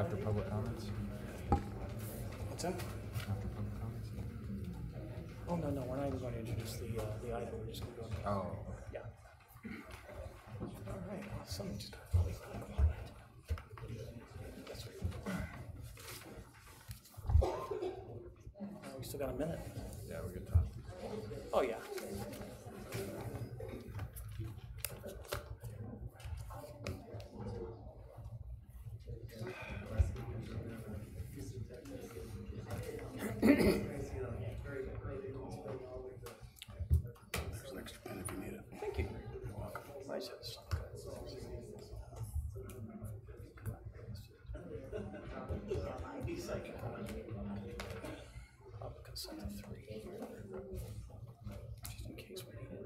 After public comments? What's that? After public comments? Oh, no, we're not even going to introduce the item. We're just going to go. Oh. Yeah. All right. Awesome. That's right. We still got a minute. Yeah, we got time. Oh, yeah. There's an extra pen if you need it. Thank you. You're welcome. Nice. Public consent of 3. Just in case we need it.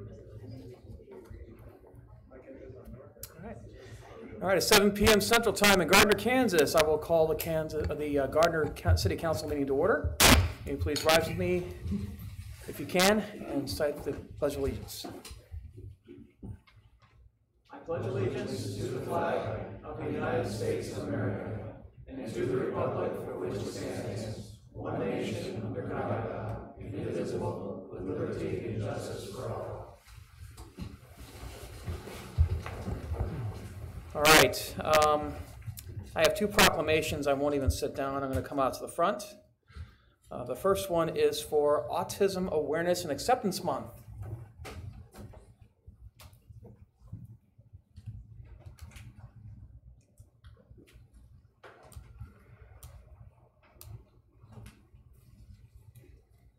All right, at 7 p.m. Central Time in Gardner, Kansas, I will call the Gardner City Council meeting to order. May you please rise with me, if you can, and cite the Pledge of Allegiance. I pledge allegiance to the flag of the United States of America and to the republic for which it stands, one nation under God, indivisible, with liberty and justice for all. All right. I have 2 proclamations. I won't even sit down. I'm going to come out to the front. The first one is for Autism Awareness and Acceptance Month.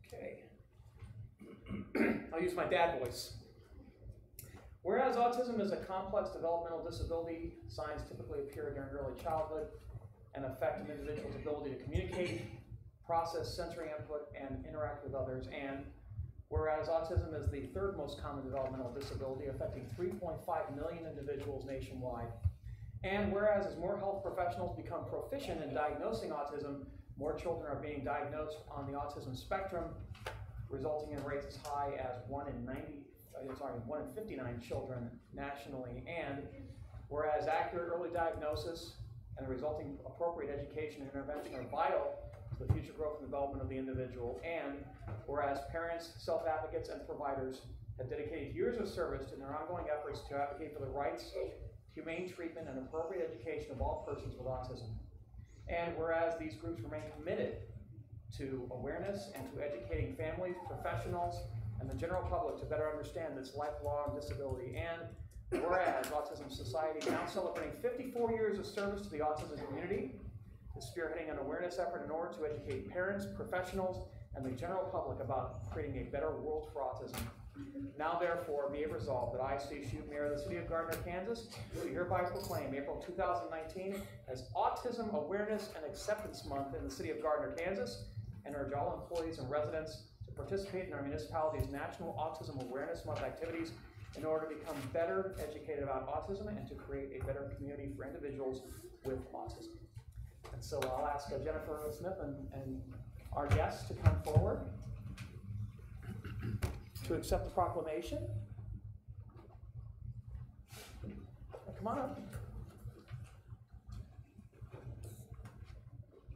Okay. I'll use my dad voice. Whereas autism is a complex developmental disability, signs typically appear during early childhood and affect an individual's ability to communicate, process sensory input, and interact with others. And whereas autism is the 3rd most common developmental disability, affecting 3.5 million individuals nationwide. And whereas as more health professionals become proficient in diagnosing autism, more children are being diagnosed on the autism spectrum, resulting in rates as high as 1 in 59 children nationally. And whereas accurate early diagnosis and the resulting appropriate education and intervention are vital to the future growth and development of the individual, and whereas parents, self-advocates, and providers have dedicated years of service in their ongoing efforts to advocate for the rights, humane treatment, and appropriate education of all persons with autism. And whereas these groups remain committed to awareness and to educating families, professionals, and the general public to better understand this lifelong disability. And whereas Autism Society, now celebrating 54 years of service to the autism community, is spearheading an awareness effort in order to educate parents, professionals, and the general public about creating a better world for autism. Now therefore be it resolved that I, Steve Shute, Mayor of the City of Gardner, Kansas, do hereby proclaim April 2019 as Autism Awareness and Acceptance Month in the City of Gardner, Kansas, and urge all employees and residents to participate in our municipality's National Autism Awareness Month activities in order to become better educated about autism and to create a better community for individuals with autism. And so I'll ask Jennifer Smith and our guests to come forward to accept the proclamation. Come on up.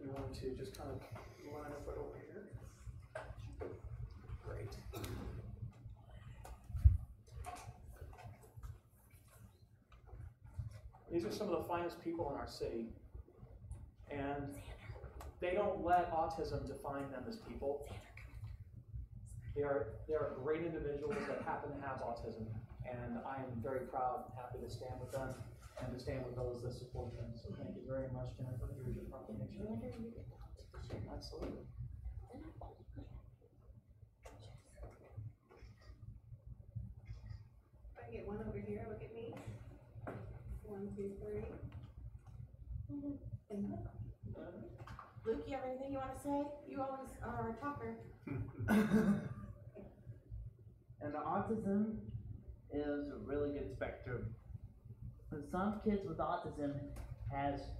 We want to just kind of line up right over here. Great. These are some of the finest people in our city, and they don't let autism define them as people. They are great individuals that happen to have autism, and I am very proud and happy to stand with them and to stand with those that support them. So thank you very much, Jennifer. Here's your proclamation. Absolutely. If I get one over here, look at me. 1, 2, 3. Luke, you have anything you want to say? You always are a talker. And autism is a really good spectrum. And some kids with autism has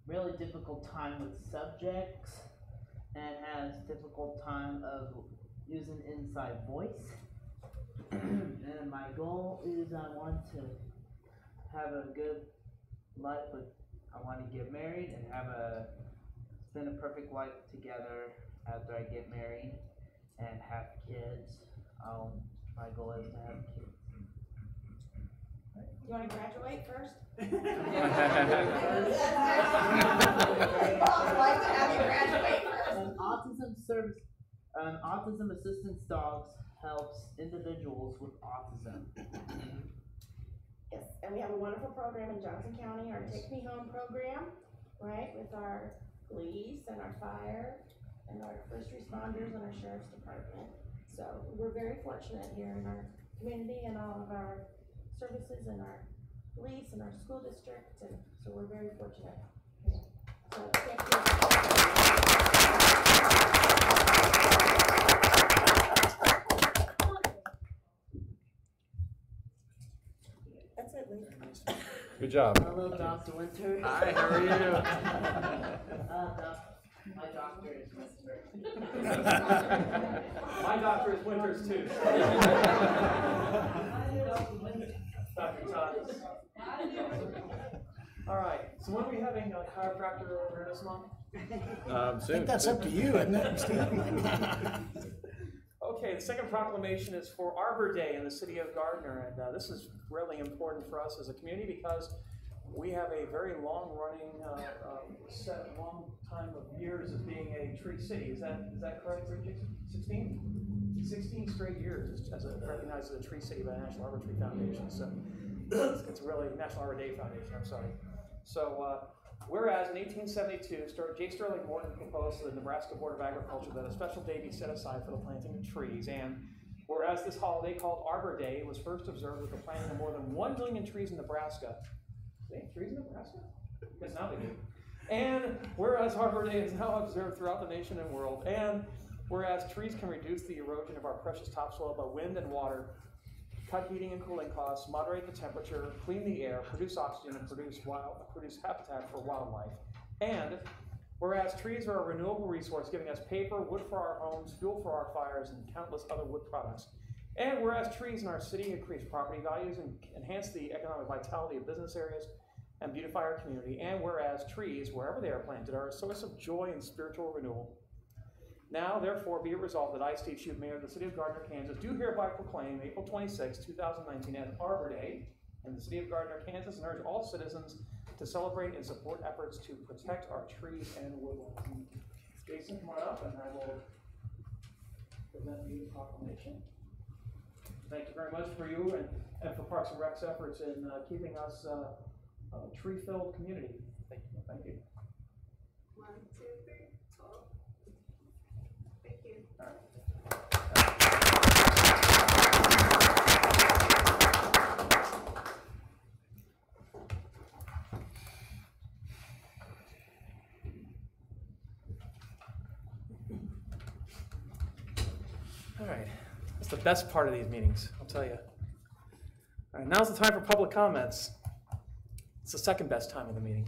really difficult time with subjects and has difficult time of using inside voice. And my goal is I want to have a good life with I want to get married and spend a perfect life together after I get married and have kids. My goal is to have kids. You wanna graduate first? I'd like to have you graduate first. An autism assistance dogs helps individuals with autism. Yes, and we have a wonderful program in Johnson County, our Take Me Home program, right, with our police and our fire and our first responders and our sheriff's department. So we're very fortunate here in our community and all of our services and our police and our school district, and so we're very fortunate. So thank you. That's it, Lee. Good job. Hello, Dr. Winter. Hi, how are you? My doctor is Winter. My doctor is Winters too. Dr. Todd. All right, so when are we having a chiropractor awareness month? I Soon. think that's up to you, isn't it? Okay, the second proclamation is for Arbor Day in the city of Gardner, and this is really important for us as a community because we have a very long-running, long time of years of being a tree city. Is that correct, 16? 16 straight years as recognized as a tree city by the National Arbor Tree Foundation. So it's really National Arbor Day Foundation. I'm sorry. So whereas in 1872, J. Sterling Morton proposed to the Nebraska Board of Agriculture that a special day be set aside for the planting of trees, and whereas this holiday called Arbor Day was first observed with the planting of more than 1 million trees in Nebraska. They have trees in Nebraska? Because now they do. And whereas Arbor Day is now observed throughout the nation and world, and whereas trees can reduce the erosion of our precious topsoil by wind and water, cut heating and cooling costs, moderate the temperature, clean the air, produce oxygen, and produce habitat for wildlife. And whereas trees are a renewable resource giving us paper, wood for our homes, fuel for our fires, and countless other wood products. And whereas trees in our city increase property values and enhance the economic vitality of business areas and beautify our community. And whereas trees, wherever they are planted, are a source of joy and spiritual renewal. Now, therefore, be it resolved that I, Steve Shute, Mayor of the City of Gardner, Kansas, do hereby proclaim April 26, 2019 as Arbor Day in the City of Gardner, Kansas, and urge all citizens to celebrate and support efforts to protect our trees and woodlands. Jason, come on up, and I will present you the proclamation. Thank you very much for you and for Parks and Rec's efforts in keeping us a tree-filled community. Thank you. Thank you. 1, 2, 3, 12. Thank you. All right. All right, that's the best part of these meetings, I'll tell you. All right, now's the time for public comments. It's the second best time of the meeting.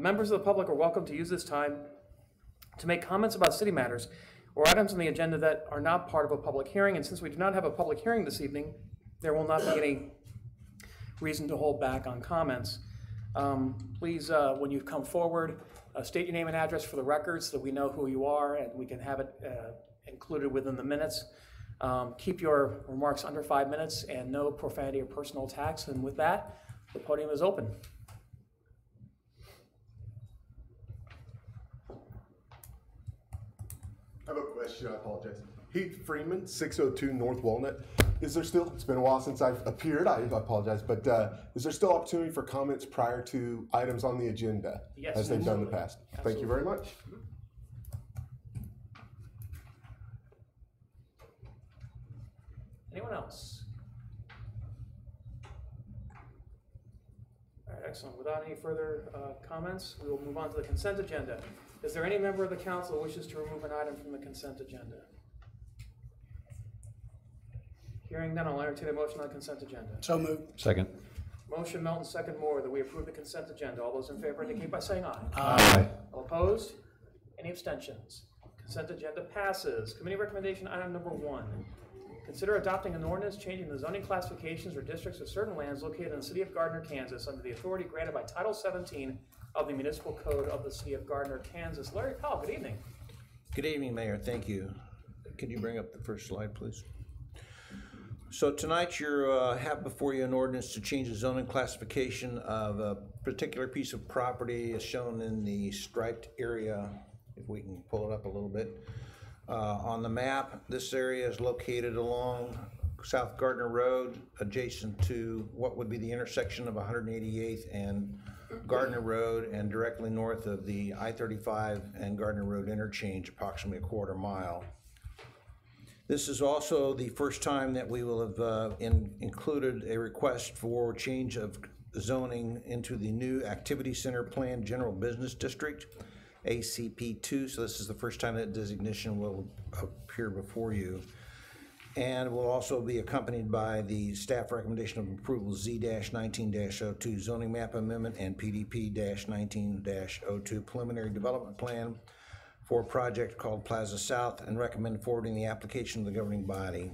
Members of the public are welcome to use this time to make comments about city matters or items on the agenda that are not part of a public hearing, and since we do not have a public hearing this evening, there will not be any reason to hold back on comments. Please, when you come forward, state your name and address for the record so that we know who you are and we can have it included within the minutes. Keep your remarks under 5 minutes and no profanity or personal attacks. And with that, the podium is open. I have a question, I apologize. Heath Freeman, 602 North Walnut. Is there still, it's been a while since I've appeared, I apologize, but is there still opportunity for comments prior to items on the agenda? Yes, as they've done in the absolutely. past? Thank you very much. Anyone else? All right, excellent. Without any further comments, we will move on to the consent agenda. Is there any member of the council who wishes to remove an item from the consent agenda? Hearing none, I'll entertain a motion on the consent agenda. So moved. Second. Motion Melton, second Moore, that we approve the consent agenda. All those in favor indicate by saying aye. Aye. All opposed? Any abstentions? Consent agenda passes. Committee recommendation item number 1. Consider adopting an ordinance changing the zoning classifications or districts of certain lands located in the city of Gardner, Kansas, under the authority granted by Title 17 of the Municipal Code of the city of Gardner, Kansas. Larry Powell, good evening. Good evening, Mayor. Thank you. Could you bring up the first slide, please? So tonight you have before you an ordinance to change the zoning classification of a particular piece of property as shown in the striped area, if we can pull it up a little bit. On the map, this area is located along South Gardner Road, adjacent to what would be the intersection of 188th and Gardner Road, and directly north of the I-35 and Gardner Road interchange, approximately a quarter mile. This is also the first time that we will have included a request for change of zoning into the new Activity Center Plan General Business District, ACP2. So this is the first time that designation will appear before you. And will also be accompanied by the staff recommendation of approval Z-19-02 zoning map amendment and PDP-19-02 preliminary development plan for a project called Plaza South, and recommend forwarding the application to the governing body.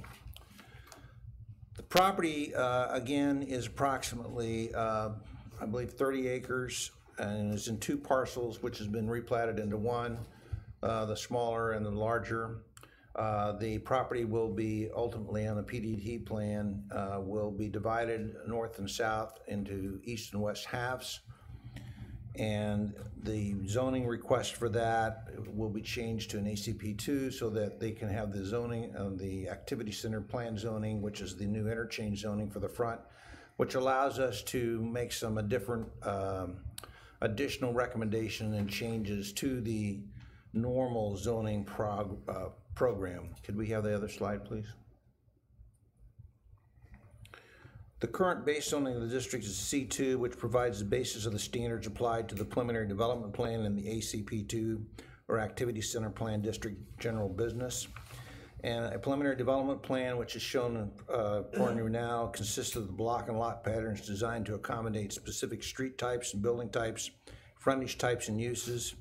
The property, again, is approximately, I believe, 30 acres, and is in two parcels, which has been replatted into one, the smaller and the larger. The property will be ultimately on the PDT plan, will be divided north and south into east and west halves. And the zoning request for that will be changed to an ACP2 so that they can have the zoning of the Activity Center Plan zoning, which is the new interchange zoning for the front, which allows us to make some different additional recommendation and changes to the normal zoning program. Could we have the other slide, please? The current base zoning of the district is C2, which provides the basis of the standards applied to the preliminary development plan in the ACP2, or Activity Center Plan District General Business. And a preliminary development plan, which is shown for you now, consists of the block and lot patterns designed to accommodate specific street types and building types, frontage types and uses.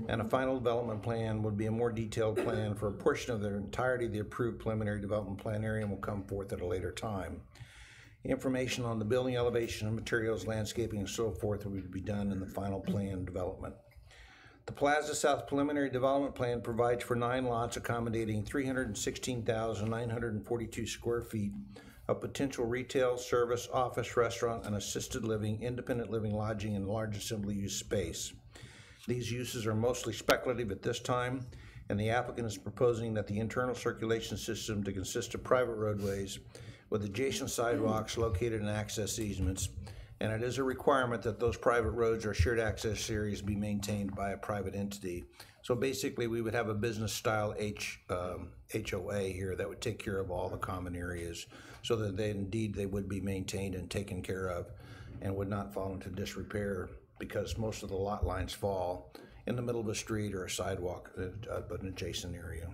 And a final development plan would be a more detailed plan for a portion of the entirety of the approved preliminary development plan area and will come forth at a later time. Information on the building elevation and materials, landscaping, and so forth will be done in the final plan development. The Plaza South Preliminary Development Plan provides for 9 lots accommodating 316,942 square feet of potential retail, service, office, restaurant, and assisted living, independent living, lodging, and large assembly use space. These uses are mostly speculative at this time, and the applicant is proposing that the internal circulation system to consist of private roadways with adjacent sidewalks located in access easements, and it is a requirement that those private roads or shared access areas be maintained by a private entity. So basically, we would have a business-style HOA here that would take care of all the common areas, so that they would be maintained and taken care of, and would not fall into disrepair, because most of the lot lines fall in the middle of a street or a sidewalk, but an adjacent area.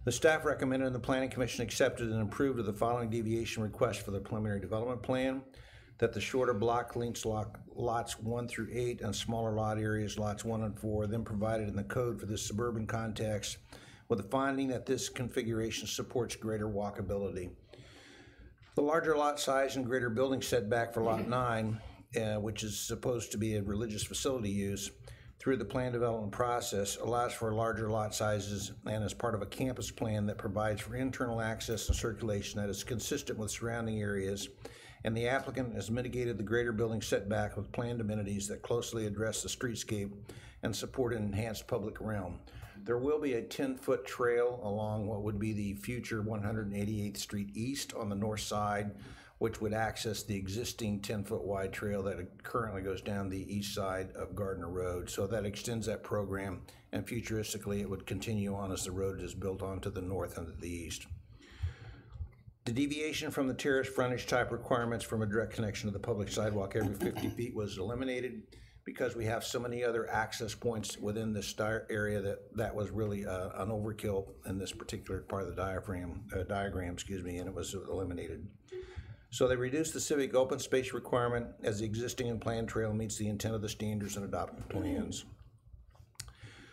The staff recommended and the Planning Commission accepted and approved of the following deviation request for the preliminary development plan: that the shorter block lengths lots 1 through 8 and smaller lot areas lots 1 and 4, then provided in the code for the suburban context, with the finding that this configuration supports greater walkability. The larger lot size and greater building setback for lot 9, which is supposed to be a religious facility use, through the plan development process, allows for larger lot sizes and is part of a campus plan that provides for internal access and circulation that is consistent with surrounding areas, and the applicant has mitigated the greater building setback with planned amenities that closely address the streetscape and support an enhanced public realm. There will be a 10-foot trail along what would be the future 188th Street East on the north side, which would access the existing 10-foot wide trail that currently goes down the east side of Gardner Road. So that extends that program, and futuristically it would continue on as the road is built onto the north and to the east. The deviation from the terrace frontage type requirements from a direct connection to the public sidewalk every 50 feet was eliminated because we have so many other access points within this area that was really an overkill in this particular part of the diagram, and it was eliminated. So they reduced the civic open space requirement as the existing and planned trail meets the intent of the standards and adopted plans.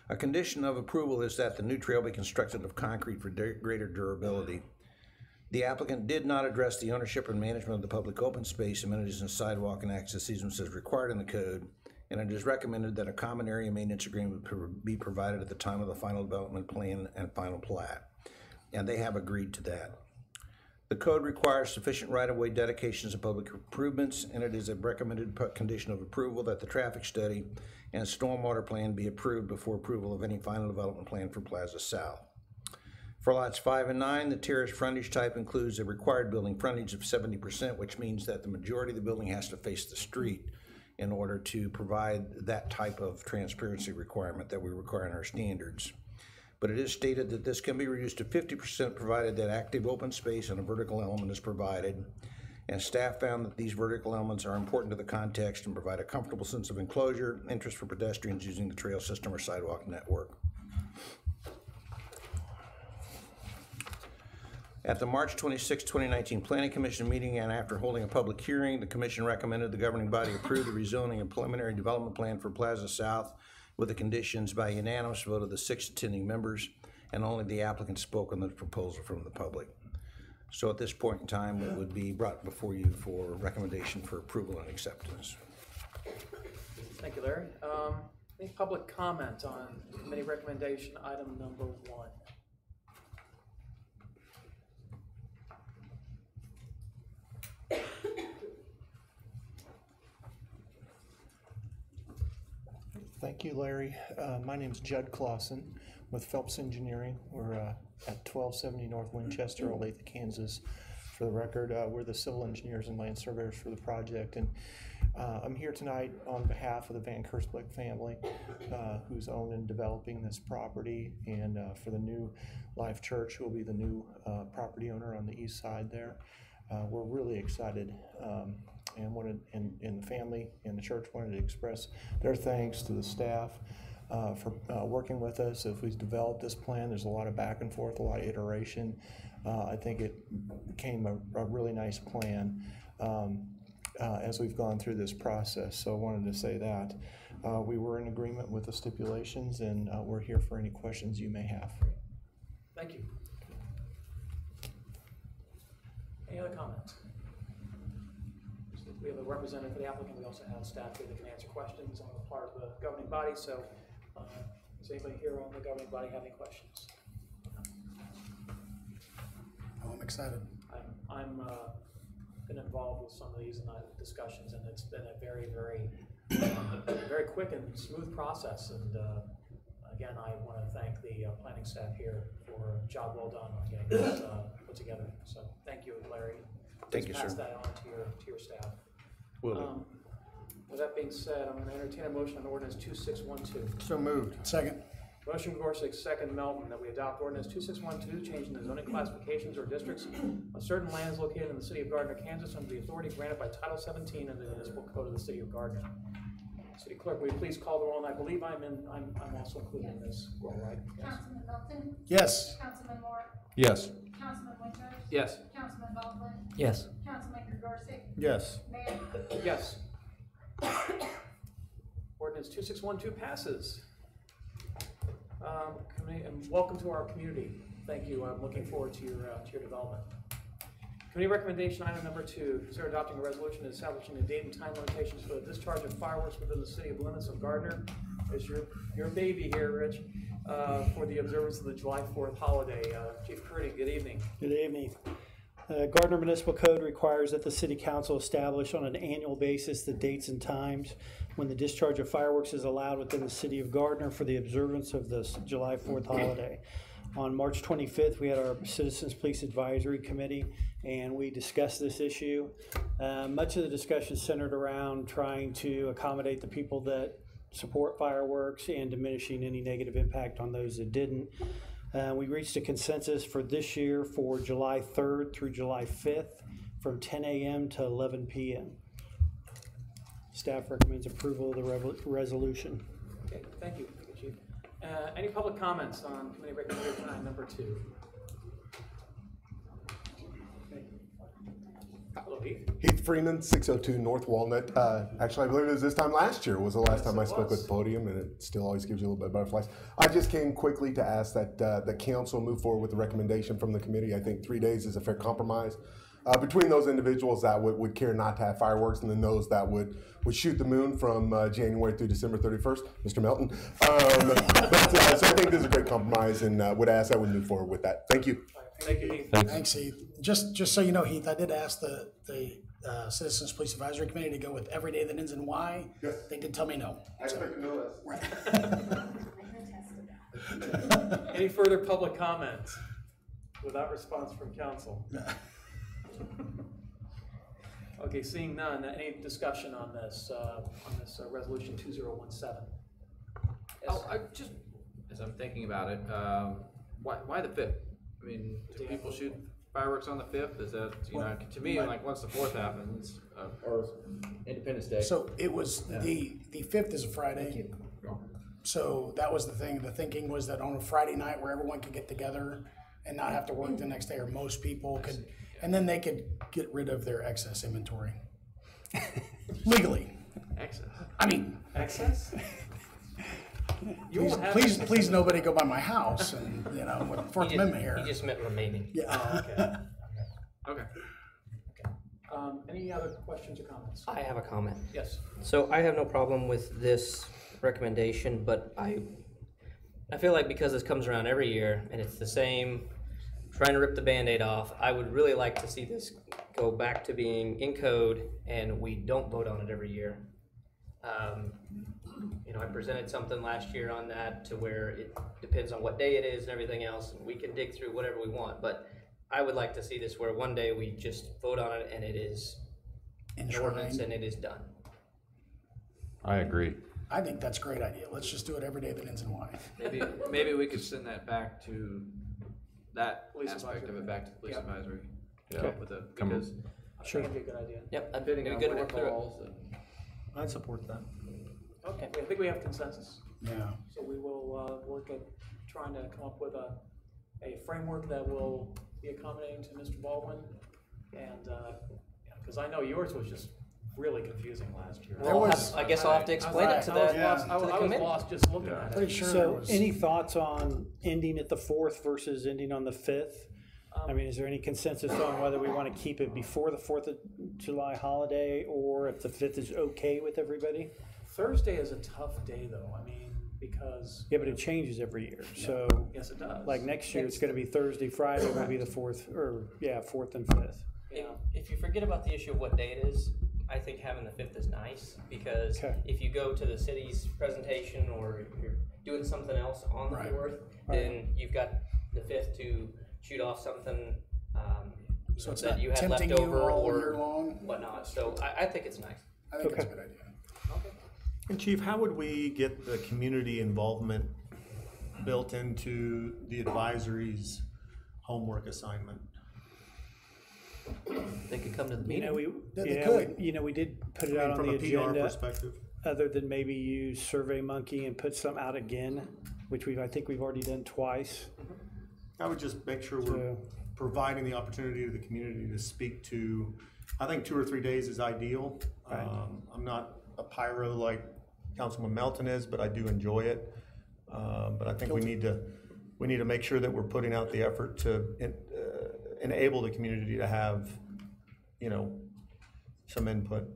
A condition of approval is that the new trail be constructed of concrete for greater durability. The applicant did not address the ownership and management of the public open space, amenities, and sidewalk and access easements as required in the code, and it is recommended that a common area maintenance agreement be provided at the time of the final development plan and final plat, and they have agreed to that. The code requires sufficient right-of-way dedications of public improvements, and it is a recommended condition of approval that the traffic study and stormwater plan be approved before approval of any final development plan for Plaza South. For lots 5 and 9, the terrace frontage type includes a required building frontage of 70%, which means that the majority of the building has to face the street in order to provide that type of transparency requirement that we require in our standards. But it is stated that this can be reduced to 50% provided that active open space and a vertical element is provided. And staff found that these vertical elements are important to the context and provide a comfortable sense of enclosure, interest for pedestrians using the trail system or sidewalk network. At the March 26, 2019 Planning Commission meeting and after holding a public hearing, the Commission recommended the governing body approve the rezoning and preliminary development plan for Plaza South with the conditions by unanimous vote of the 6 attending members, and only the applicant spoke on the proposal from the public. So at this point in time, it would be brought before you for recommendation for approval and acceptance. Thank you, Larry. Any public comment on committee recommendation item number 1? Thank you, Larry. My name is Judd Clausen with Phelps Engineering. We're at 1270 North Winchester, Olathe, Kansas. For the record, we're the civil engineers and land surveyors for the project. And I'm here tonight on behalf of the Van Kersblick family, who's owned and developing this property, and for the new Life Church, who will be the new property owner on the east side there. We're really excited, and the family and the church wanted to express their thanks to the staff for working with us as we've developed this plan. There's a lot of back and forth, a lot of iteration. I think it became a really nice plan as we've gone through this process. So I wanted to say that. We were in agreement with the stipulations, and we're here for any questions you may have. Thank you. Any other comments? We have a representative for the applicant. We also have staff here that can answer questions on the part of the governing body. So does anybody here on the governing body have any questions? Oh, I'm excited. I'm been involved with some of these and discussions, and it's been a very, very quick and smooth process. And again, I want to thank the planning staff here for a job well done on getting this put together. So thank you, Larry. Thank you, pass sir. that on to your staff. Will do. With that being said, I'm going to entertain a motion on ordinance 2612. So moved. Second. Motion from Gorsuch, second Melton, that we adopt ordinance 2612, changing the zoning classifications or districts of certain lands located in the city of Gardner, Kansas, under the authority granted by Title 17 of the Municipal Code of the city of Gardner. City Clerk, will you please call the roll? And I believe I'm also included in this roll, right? Yes. Councilman Melton? Yes. Councilman Moore? Yes. Councilman Winters? Yes. Councilman Baldwin? Yes. Councilman Gorsuch? Yes. Mayor? Yes. Ordinance 2612 passes. And welcome to our community. Thank you. I'm looking forward to your development. Committee recommendation item number 2, consider adopting a resolution establishing the date and time limitations for the discharge of fireworks within the city limits of Gardner. It's your baby here, Rich, for the observance of the July 4th holiday. Chief Curdy, good evening. Good evening. Gardner Municipal Code requires that the City Council establish on an annual basis the dates and times when the discharge of fireworks is allowed within the City of Gardner for the observance of the July 4th holiday. On March 25th, we had our Citizens Police Advisory Committee, and we discussed this issue. Much of the discussion centered around trying to accommodate the people that support fireworks and diminishing any negative impact on those that didn't. We reached a consensus for this year for July 3rd through July 5th from 10 a.m. to 11 p.m. Staff recommends approval of the resolution. Okay, thank you, Chief. Any public comments on committee recommendation item number 2? Okay. Hello, Heath. Heath Freeman, 602 North Walnut. Actually, I believe it was this time last year was the last time I spoke at the podium, and it still always gives you a little bit of butterflies. I just came quickly to ask that the council move forward with the recommendation from the committee. I think 3 days is a fair compromise between those individuals that would care not to have fireworks, and then those that would shoot the moon from January through December 31st, Mr. Melton. So I think this is a great compromise, and would ask that we move forward with that. Thank you. Thank you, Heath. Thanks, Heath. Just so you know, Heath, I did ask the Citizens Police Advisory Committee to go with every day that ends in Y. Yes. They did tell me no. I expect no less. Any further public comments without response from council? Okay, seeing none, any discussion on this resolution 2017? Yes. Oh, I just, as I'm thinking about it, why the 5th? I mean, do people shoot fireworks on the 5th? Is that, to me, like once the 4th happens, or Independence Day? So it was, the 5th is a Friday. So that was the thing. The thinking was that on a Friday night where everyone could get together and not have to work the next day, or most people could, and then they could get rid of their excess inventory. Legally. Excess. I mean, Excess? You won't have please, excess. please nobody go by my house and, with Fourth Amendment here. He just meant remaining. Yeah. Oh, okay. Okay. Any other questions or comments? I have a comment. Yes. So I have no problem with this recommendation, but I feel like because this comes around every year and it's the same, trying to rip the Band-Aid off, I would really like to see this go back to being in code and we don't vote on it every year. I presented something last year on that to where it depends on what day it is and everything else, and we can dig through whatever we want, but I would like to see this where one day we just vote on it and it is an ordinance and it is done. I agree. I think that's a great idea. Let's just do it every day that ends in Y. Maybe we could send that back to that Police aspect advisory. of it, back to police Yeah. advisory. Okay. With it, Come on. because I think it'd be a good idea. Yep, I'd depending be on good to when work it through it. falls, I'd support that. Okay, I think we have consensus. Yeah. So we will work at trying to come up with a framework that will be accommodating to Mr. Baldwin. And, because I know yours was just really confusing last year. There was- I guess I'll have to explain it to I was the, lost, to the I was committee. lost just looking at Pretty it. sure there So, was. any thoughts on ending at the 4th versus ending on the 5th? I mean, is there any consensus on whether we want to keep it before the 4th of July holiday, or if the 5th is okay with everybody? Thursday is a tough day though, I mean, because. Yeah, but it changes every year, so, Yes, it does. like next year, it's gonna be Thursday, Friday will be the 4th, or, 4th and 5th. Yeah. If you forget about the issue of what day it is, I think having the 5th is nice, because Okay. if you go to the city's presentation or if you're doing something else on the Right. 4th, then you've got the 5th to shoot off something So it's that not you had left tempting you over all or year long. whatnot. So I think it's nice. I think it's a Okay. good idea. And Chief, how would we get the community involvement built into the advisory's homework assignment? They could come to the You meeting. know, we They we did put it I mean, out on from the a PR agenda, perspective? other than maybe use SurveyMonkey and put some out again, which I think we've already done twice. I would just make sure we're So- providing the opportunity to the community to speak to, I think 2 or 3 days is ideal. Right. I'm not a pyro like Councilman Melton is, but I do enjoy it. But I think we need to make sure that we're putting out the effort to enable the community to have, some input.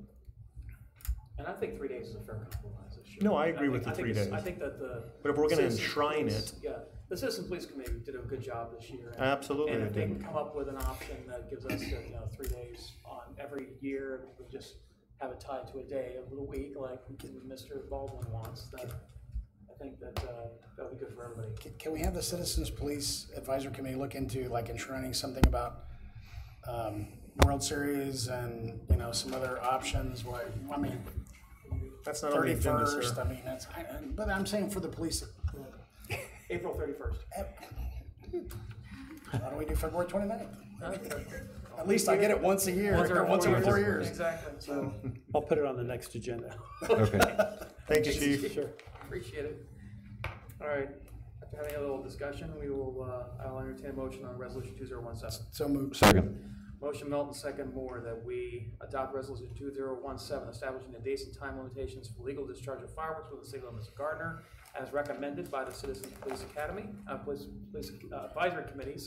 And I think 3 days is a fair compromise this year. No, I agree with think- the I 3 think it's- days. I think that the. But if we're gonna Citizen enshrine Police- it- Yeah, the Citizen Police Committee did a good job this year. Absolutely, And they if they did. can come up with an option that gives us, 3 days on every year, we just have it tied to a day of the week, like Mr. Baldwin wants, then I think that, that'll be good for everybody. Can we have the Citizens Police Advisory Committee look into like enshrining something about World Series and, some other options? That's not on the agenda, 31st, sir. I mean, but I'm saying for the police. April 31st. Why don't we do February 29th? At least I get it once a year, or once every 4 years. Exactly, so, I'll put it on the next agenda. Okay. Thank you, Chief. Sure. appreciate it. All right, after having a little discussion, I'll entertain a motion on resolution 2017. So moved. Second. Motion Melton, second Moore, that we adopt resolution 2017, establishing the dates and time limitations for legal discharge of fireworks within the city limits of Gardner, as recommended by the Citizens Police Academy, Police Advisory Committee,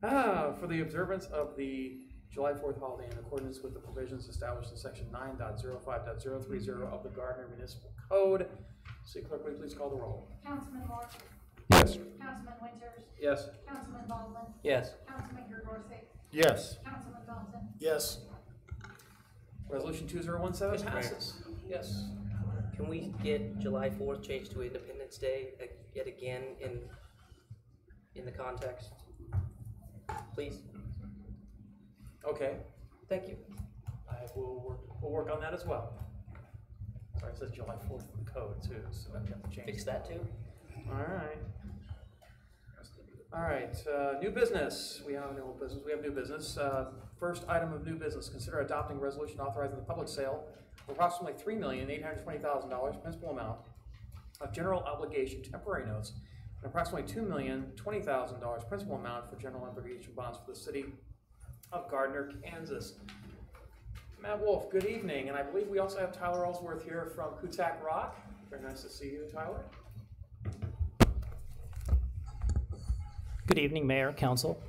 for the observance of the July 4th holiday in accordance with the provisions established in section 9.05.030 of the Gardner Municipal Code. City Clerk, will you please call the roll? Councilman Moore? Yes. Councilman Winters? Yes. Councilman Baldwin? Yes. Councilman Gergorczyk? Yes. Councilman Thompson? Yes. Resolution 2017 passes. Yes. Can we get July 4th changed to Independence Day yet again in the context? Please? Okay, Thank you. we'll work on that as well. Sorry, it says July 4th in the code too, so I have to change. Fix that too? All right, new business. We have new business. First item of new business, consider adopting a resolution authorizing the public sale of approximately $3,820,000 principal amount of general obligation temporary notes and approximately $2,020,000 principal amount for general obligation bonds for the city of Gardner, Kansas. Matt Wolf, good evening, and I believe we also have Tyler Ellsworth here from Kutak Rock. Very nice to see you, Tyler. Good evening, Mayor, Council.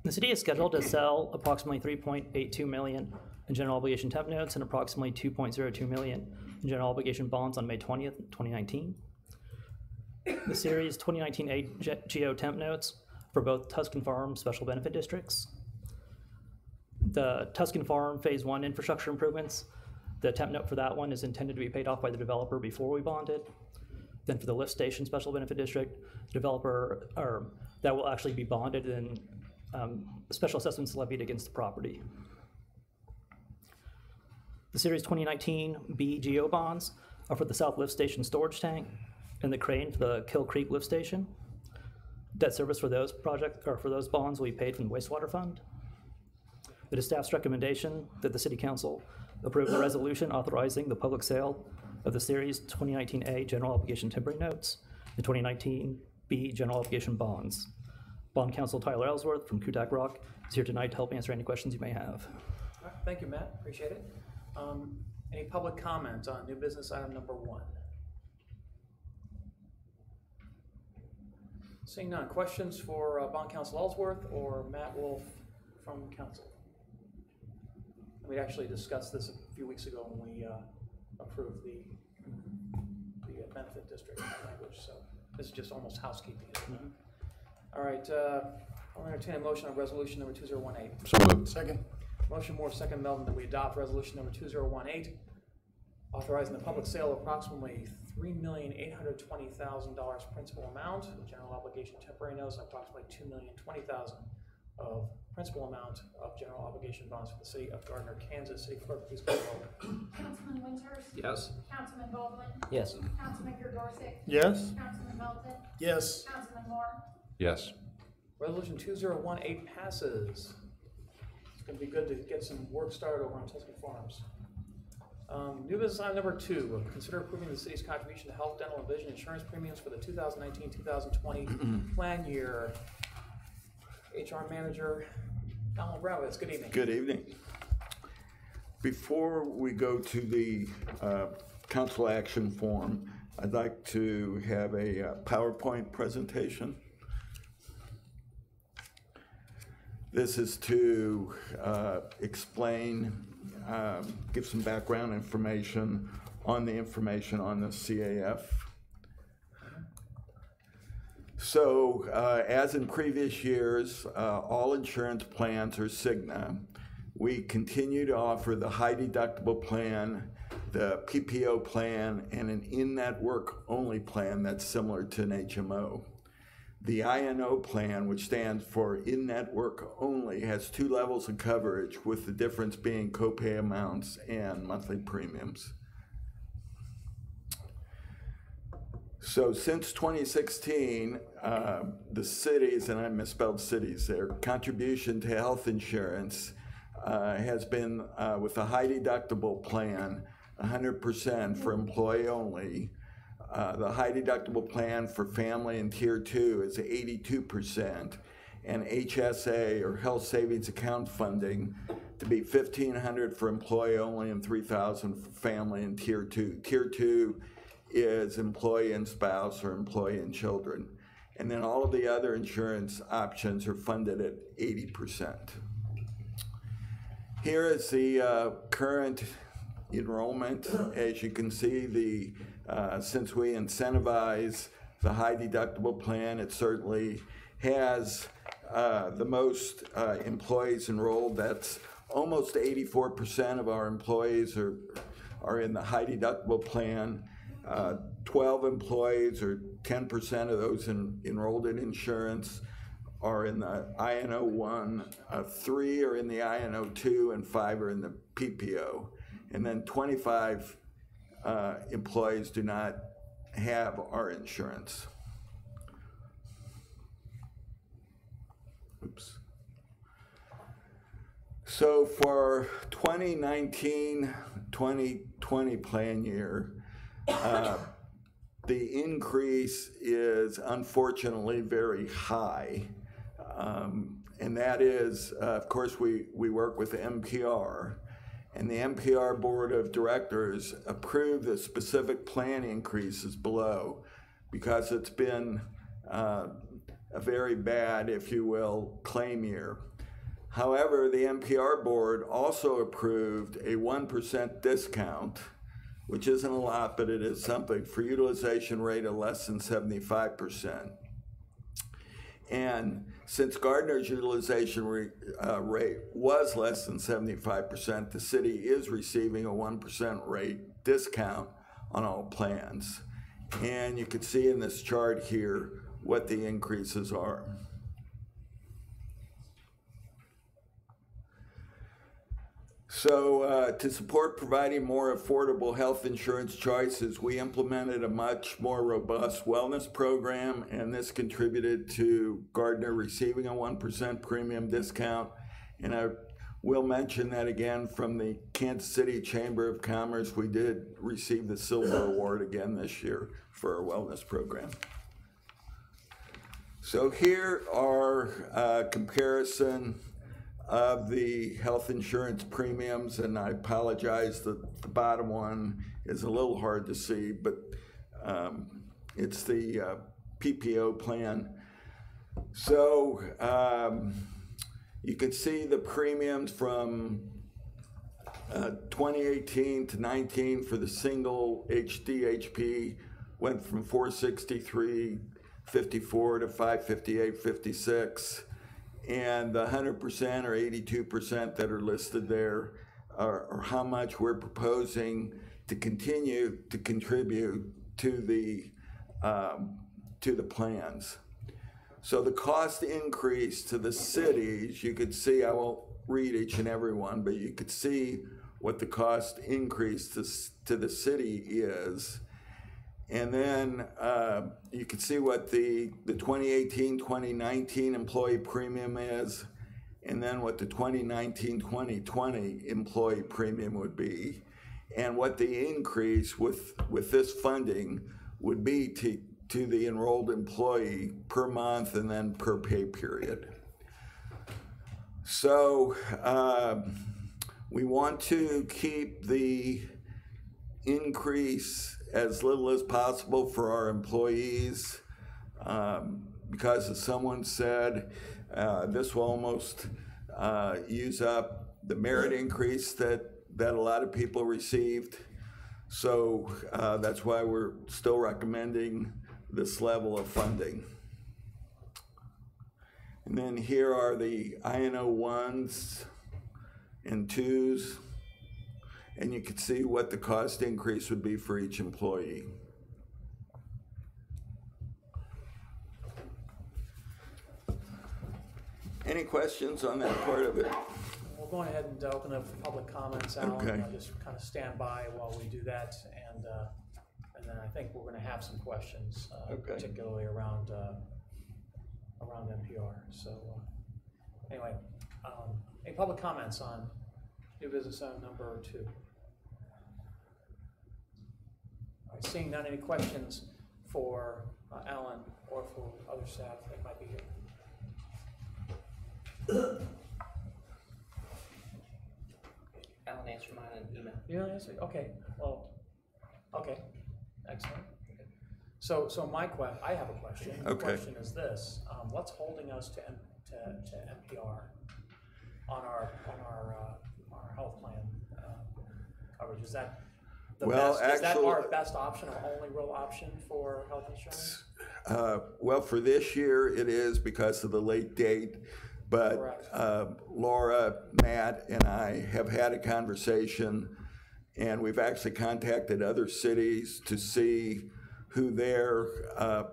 The city is scheduled to sell approximately $3.82 million in general obligation temp notes and approximately $2.02 million in general obligation bonds on May 20th, 2019. The Series 2019A GO temp notes for both Tuscan Farm special benefit districts. The Tuscan Farm Phase 1 infrastructure improvements, the temp note for that one is intended to be paid off by the developer before we bond it. Then for the lift station special benefit district, the developer, that will actually be bonded and special assessments levied against the property. The Series 2019 B GO bonds are for the South Lift Station storage tank and the crane for the Kill Creek Lift Station. Debt service for those projects, or for those bonds, will be paid from the wastewater fund. It is staff's recommendation that the City Council approve the resolution authorizing the public sale of the Series 2019A general obligation temporary notes and 2019 B general obligation bonds. Bond Counsel Tyler Ellsworth from Kutak Rock is here tonight to help answer any questions you may have. All right, thank you, Matt. Appreciate it. Any public comment on new business item number 1? Seeing none. Questions for Bond Counsel Ellsworth or Matt Wolf from Council? We actually discussed this a few weeks ago when we approved the benefit district language, so this is just almost housekeeping. All right, I'll entertain a motion on resolution number 2018. So moved. Second. Motion Moore, second Melton, that we adopt resolution number 2018, authorizing the public sale of approximately $3,820,000 principal amount of general obligation temporary notes and approximately $2,020,000 of principal amount of general obligation bonds for the city of Gardner, Kansas. City Clerk, please call the roll. Councilman Winters? Yes. Councilman Baldwin? Yes. Councilman Gergorczyk? Yes. Councilman Melton? Yes. Councilman Moore? Yes. Resolution 2018 passes. It's going to be good to get some work started over on Tuscan Farms. New business item number 2, consider approving the city's contribution to health, dental, and vision insurance premiums for the 2019-2020 plan year. HR Manager Alan Bravitz, good evening. Good evening. Before we go to the council action form, I'd like to have a PowerPoint presentation. This is to explain, give some background information on the CAF. So, as in previous years, all insurance plans are Cigna. We continue to offer the high deductible plan, the PPO plan, and an in-network only plan that's similar to an HMO. The INO plan, which stands for in-network only, has 2 levels of coverage, with the difference being copay amounts and monthly premiums. So since 2016, the cities, and I misspelled cities, their contribution to health insurance has been with a high deductible plan, 100% for employee only. The high deductible plan for family and tier 2 is 82%, and HSA, or health savings account funding, to be $1,500 for employee only and $3,000 for family in Tier 2. Tier 2 is employee and spouse or employee and children. And then all of the other insurance options are funded at 80%. Here is the current enrollment. As you can see, since we incentivize the high deductible plan, it certainly has the most employees enrolled. That's almost 84% of our employees are in the high deductible plan. 12 employees, or 10% of those enrolled in insurance, are in the INO 1, 3 are in the INO 2, and 5 are in the PPO. And then 25 employees do not have our insurance. Oops. So for 2019-2020 plan year, the increase is unfortunately very high. And that is, of course, we work with MPR, and the MPR Board of Directors approved the specific plan increases below because it's been a very bad, if you will, claim year. However, the MPR Board also approved a 1% discount, which isn't a lot, but it is something, for utilization rate of less than 75%. And since Gardner's utilization rate was less than 75%, the city is receiving a 1% rate discount on all plans. And you can see in this chart here what the increases are. So to support providing more affordable health insurance choices, we implemented a much more robust wellness program, and this contributed to Gardner receiving a 1% premium discount. And I will mention that again, from the Kansas City Chamber of Commerce, we did receive the Silver Award again this year for our wellness program. So here are a comparison of the health insurance premiums, and I apologize that the bottom one is a little hard to see, but it's the PPO plan. So you can see the premiums from 2018 to 19 for the single HDHP went from $463.54 to $558.56. And the 100% or 82% that are listed there are how much we're proposing to continue to contribute to the plans. So the cost increase to the cities, you could see, I won't read each and every one, but you could see what the cost increase to the city is. And then you can see what the 2018-2019 employee premium is, and then what the 2019-2020 employee premium would be, and what the increase with this funding would be to the enrolled employee per month and then per pay period. So we want to keep the increase as little as possible for our employees, because as someone said, this will almost use up the merit increase that a lot of people received. So that's why we're still recommending this level of funding. And then here are the INO 1s and 2s. And you can see what the cost increase would be for each employee. Any questions on that part of it? We'll go ahead and open up for public comments, Alan. Okay. Just kind of stand by while we do that, and then I think we're going to have some questions, Okay. particularly around NPR. So anyway, any public comments on new business item number 2? All right, seeing none, any questions for Alan or for other staff that might be here? Alan answered mine in email. Yeah, I see. Okay, well, okay, excellent. So I have a question. The Okay. question is this, what's holding us to NPR on our health plan coverage? Is that the Well, best, is that actually- our best option, our only real option for health insurance? Well, for this year, it is because of the late date. But Correct. Laura, Matt, and I have had a conversation, and we've actually contacted other cities to see who their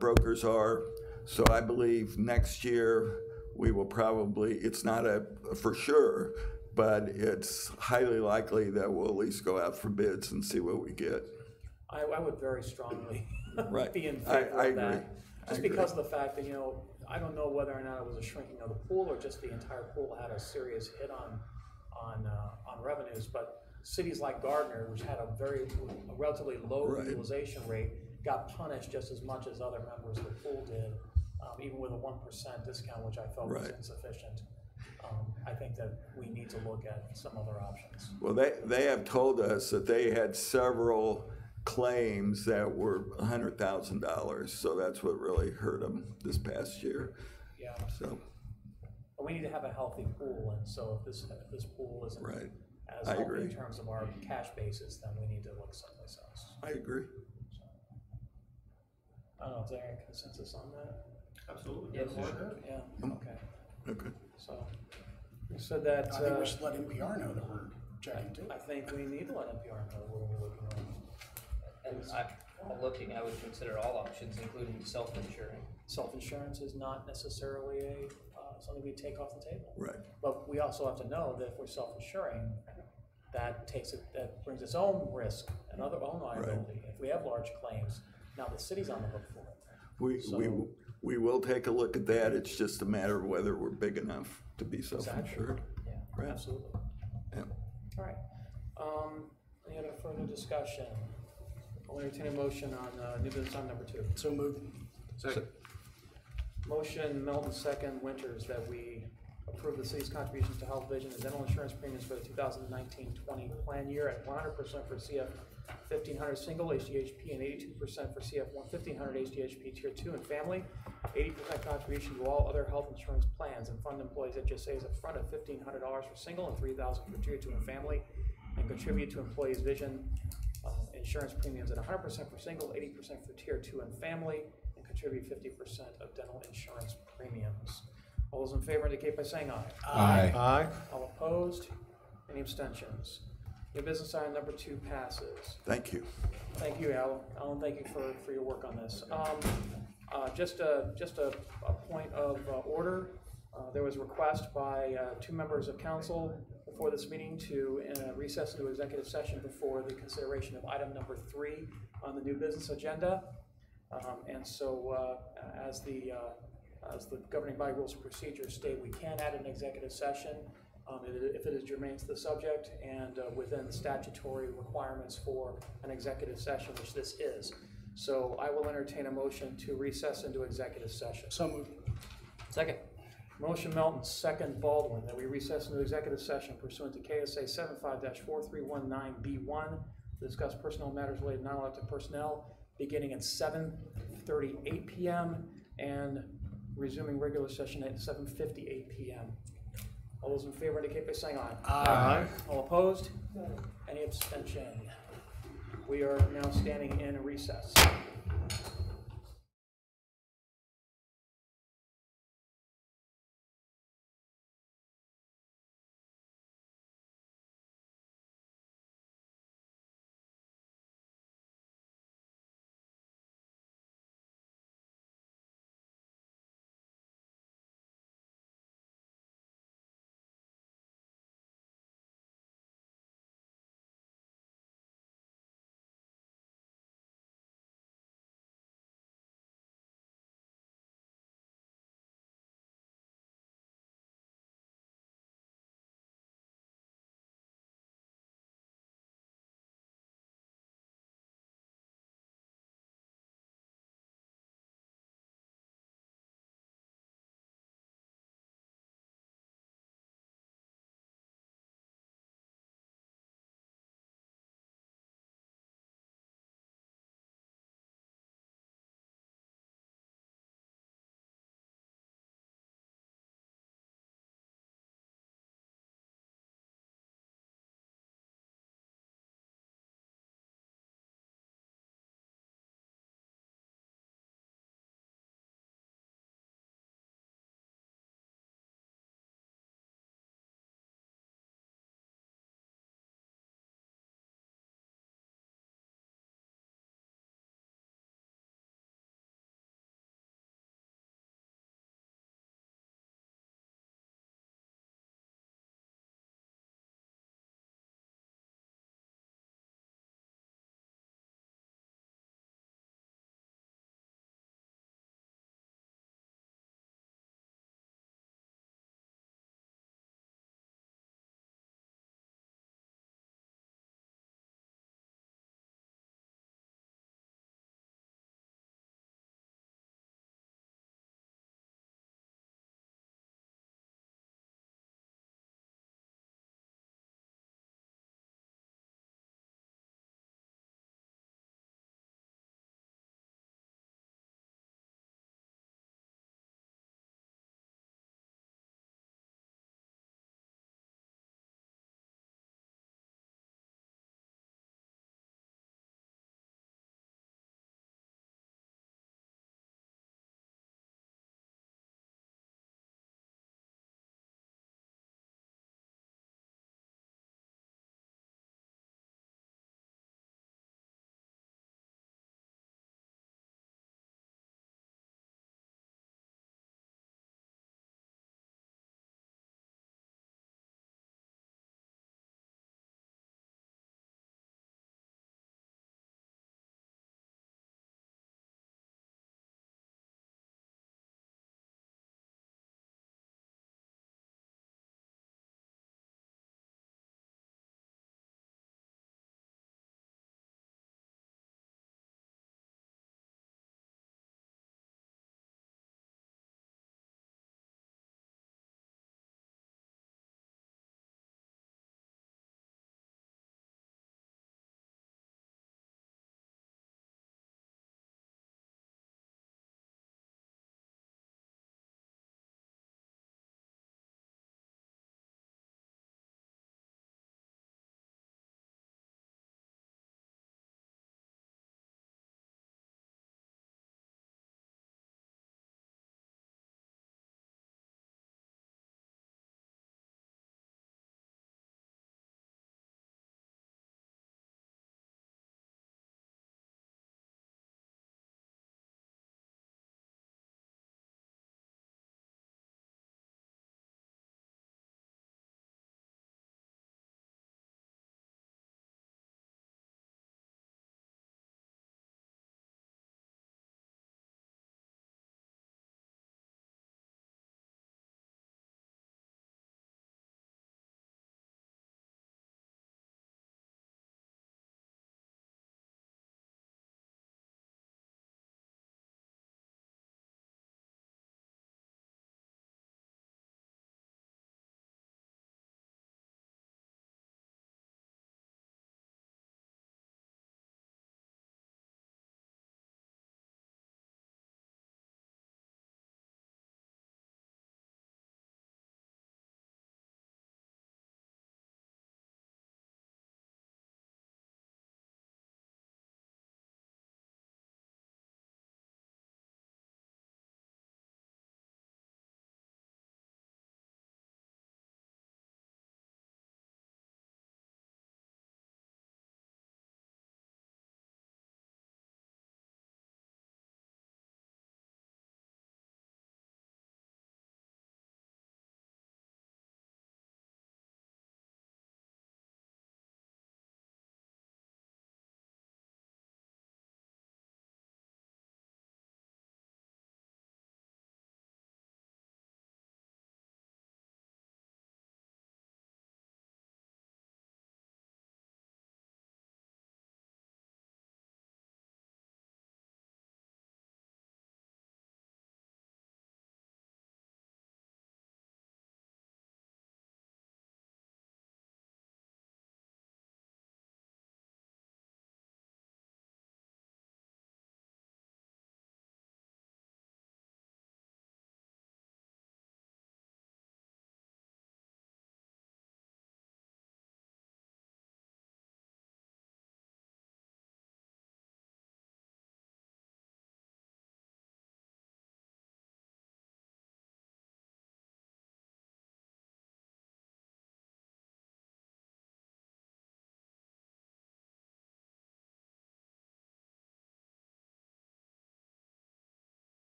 brokers are. So I believe next year we will probably, it's not a for sure, but it's highly likely that we'll at least go out for bids and see what we get. I would very strongly Right. be in I favor of agree. that. Just I because agree. of the fact that, I don't know whether or not it was a shrinking of the pool or just the entire pool had a serious hit on revenues, but cities like Gardner, which had a relatively low Right. utilization rate, got punished just as much as other members of the pool did, even with a 1% discount, which I felt was Right. insufficient. I think that we need to look at some other options. Well, they have told us that they had several claims that were $100,000, so that's what really hurt them this past year. Yeah. So, But we need to have a healthy pool, and so if this pool isn't Right. as I healthy in agree. terms of our cash basis, then we need to look someplace else. I agree. I don't know, is there any consensus on that? Absolutely. Yes. Yeah, okay. Okay. So, you said that, I think we should let NPR know that we're checking too. I think we need to let NPR know what we're looking at. And while looking, I would consider all options, including self-insuring. Self-insurance is not necessarily something we take off the table. Right. But we also have to know that if we're self-insuring, that brings its own risk and own liability. If we have large claims, now the city's on the hook for it. We will take a look at that. It's just a matter of whether we're big enough to be self-insured. Yeah, Right. absolutely. Yeah. All right. Any other further discussion? I'll entertain a motion on new business item number 2. So moved. Second. Motion, Melton, second, Winters, that we approve the city's contributions to health, vision, and dental insurance premiums for the 2019-20 plan year at 100% for CF 1500 single HDHP and 82% for CF 1500 HDHP tier 2 and family, 80% contribution to all other health insurance plans, and fund employees HSAs up front of $1,500 for single and $3,000 for tier 2 and family, and contribute to employees' vision insurance premiums at 100% for single, 80% for tier 2 and family, and contribute 50% of dental insurance premiums. All those in favor indicate by saying aye. Aye. Aye. All opposed? Any abstentions? New business item number 2 passes. Thank you. Thank you, Alan. Alan, thank you for your work on this. Just a point of order. There was a request by 2 members of council before this meeting to recess into executive session before the consideration of item number 3 on the new business agenda. And so, as the governing body rules and procedures state, we can add an executive session if it is germane to the subject and within the statutory requirements for an executive session, which this is. So I will entertain a motion to recess into executive session. So moved. Second. Motion Melton, second Baldwin, that we recess into executive session pursuant to KSA 75-4319B1 to discuss personnel matters related to non-elected personnel, beginning at 7:38 p.m. and resuming regular session at 7:58 p.m. All those in favor indicate by saying aye. Aye. All opposed? Any abstention? We are now standing in recess.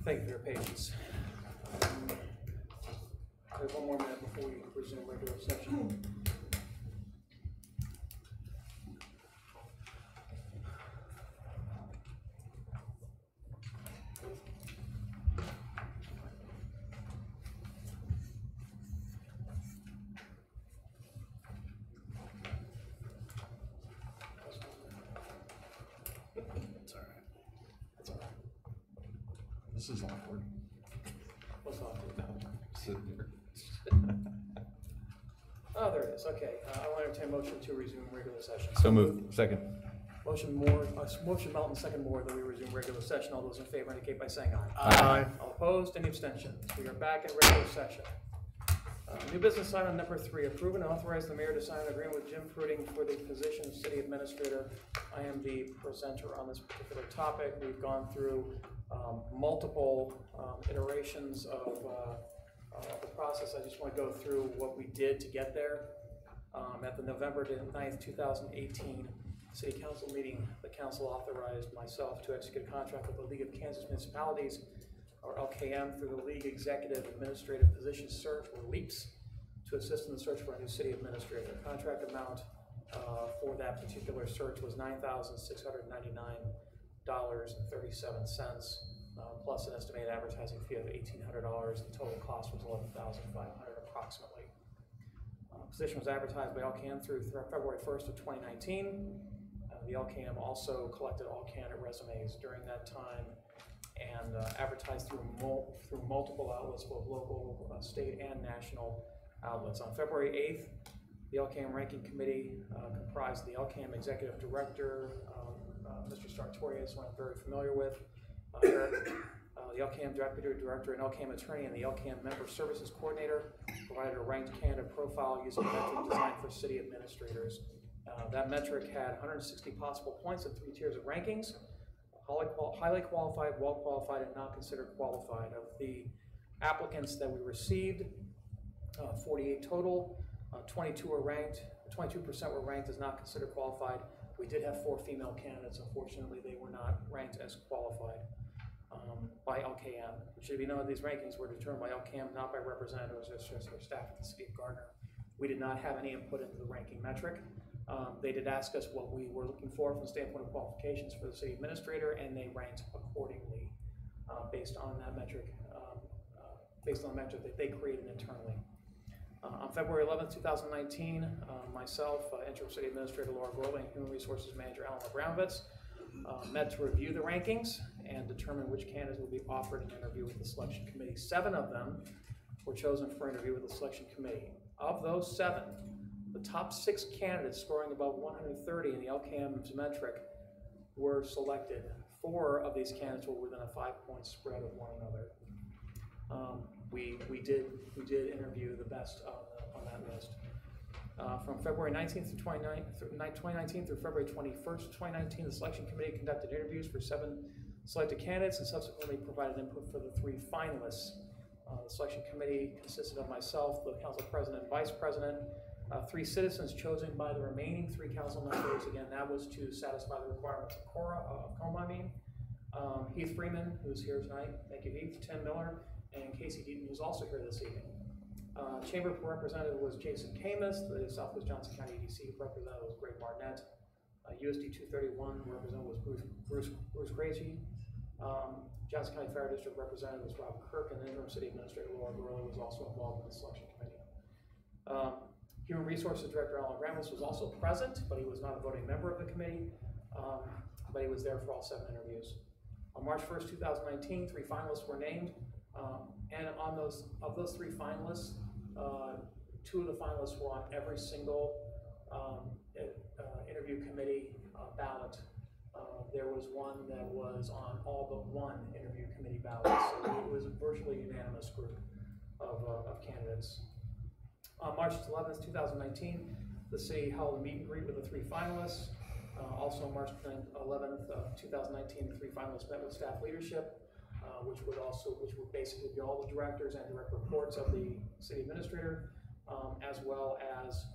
Thank you for your patience. We have one more minute before we resume regular session. This is awkward. What's awkward? Sitting here. Oh, there it is. Okay. I will entertain a motion to resume regular session. So moved. Second. Motion Melton, second Moore, that we resume regular session. All those in favor indicate by saying aye. Aye. All opposed, any abstentions? We are back in regular session. New business item number 3, approve and authorize the mayor to sign an agreement with Jim Fruiting for the position of city administrator. I am the presenter on this particular topic. We've gone through multiple iterations of the process. I just want to go through what we did to get there. At the November 9th, 2018 City Council meeting, the council authorized myself to execute a contract with the League of Kansas Municipalities, or LKM, through the League Executive Administrative Position Search, or LEAPS, to assist in the search for a new city administrator. The contract amount for that particular search was $9,699.37, plus an estimated advertising fee of $1,800. The total cost was $11,500 approximately. Position was advertised by LCAM through February 1st of 2019. The LCAM also collected all candidate resumes during that time and advertised through multiple outlets, both local, state, and national outlets. On February 8th, the LCAM Ranking Committee, comprised the LCAM Executive Director, Mr. Sartorius, who I'm very familiar with, Eric, the LCAM Deputy Director and LCAM Attorney, and the LCAM Member Services Coordinator, provided a ranked candidate profile using a metric designed for city administrators. That metric had 160 possible points and 3 tiers of rankings: highly qualified, well qualified, and not considered qualified. Of the applicants that we received, 48 total, 22 were ranked, 22% were ranked as not considered qualified. We did have 4 female candidates. Unfortunately, they were not ranked as qualified by LKM. It should be known that these rankings were determined by LKM, not by representatives or staff at the city of Gardner. We did not have any input into the ranking metric. They did ask us what we were looking for from the standpoint of qualifications for the city administrator, and they ranked accordingly based on that metric, that they created internally. On February 11th, 2019, myself, interim city administrator Laura Gorley, and human resources manager Alan Abramowitz met to review the rankings and determine which candidates would be offered an interview with the selection committee. 7 of them were chosen for interview with the selection committee. Of those 7, the top 6 candidates scoring above 130 in the LKM's metric were selected. 4 of these candidates were within a 5-point spread of one another. We did interview the best on that list. From February 19th to 2019 through February 21st, 2019, the selection committee conducted interviews for 7 selected candidates and subsequently provided input for the 3 finalists. The selection committee consisted of myself, the council president and vice president, 3 citizens chosen by the remaining 3 council members. Again, that was to satisfy the requirements of COMA. Heath Freeman, who's here tonight, thank you Heath, Tim Miller, and Casey Deaton, who's also here this evening. Chamber representative was Jason Camus. The Southwest Johnson County EDC representative was Greg Barnett. USD 231 representative was Bruce Crazy. Johnson County Fire District representative was Rob Kirk, and interim city administrator Laura Gorley was also involved in the selection committee. Human Resources Director Alan Ramos was also present, but he was not a voting member of the committee, but he was there for all 7 interviews. On March 1st, 2019, 3 finalists were named, and of those 3 finalists, 2 of the finalists were on every single interview committee ballot. There was one that was on all but 1 interview committee ballot, so it was a virtually unanimous group of candidates. On March 11th, 2019, the city held a meet and greet with the 3 finalists. Also March 11th, 2019, the 3 finalists met with staff leadership, which would basically be all the directors and direct reports of the city administrator, as well as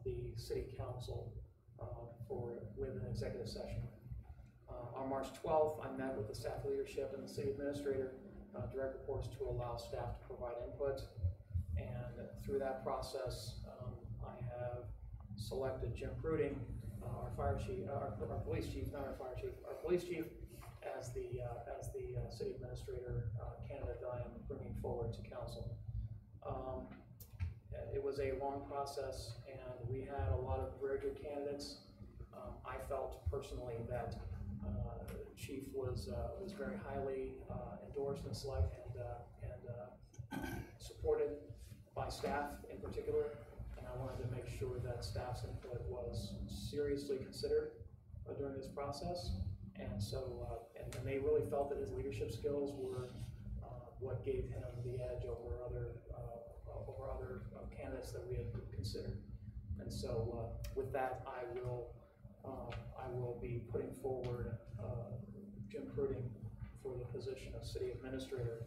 the city council with an executive session. On March 12th, I met with the staff leadership and the city administrator direct reports to allow staff to provide input. And through that process, I have selected Jim Pruding, our fire chief, our police chief, not our fire chief, our police chief, as the city administrator candidate that I am bringing forward to council. It was a long process, and we had a lot of very good candidates. I felt personally that Chief was very highly endorsed and selected and supported by staff in particular, and I wanted to make sure that staff's input was seriously considered during this process. And so, and they really felt that his leadership skills were what gave him the edge over other candidates that we had considered. And so, with that, I will be putting forward Jim Pruding for the position of city administrator.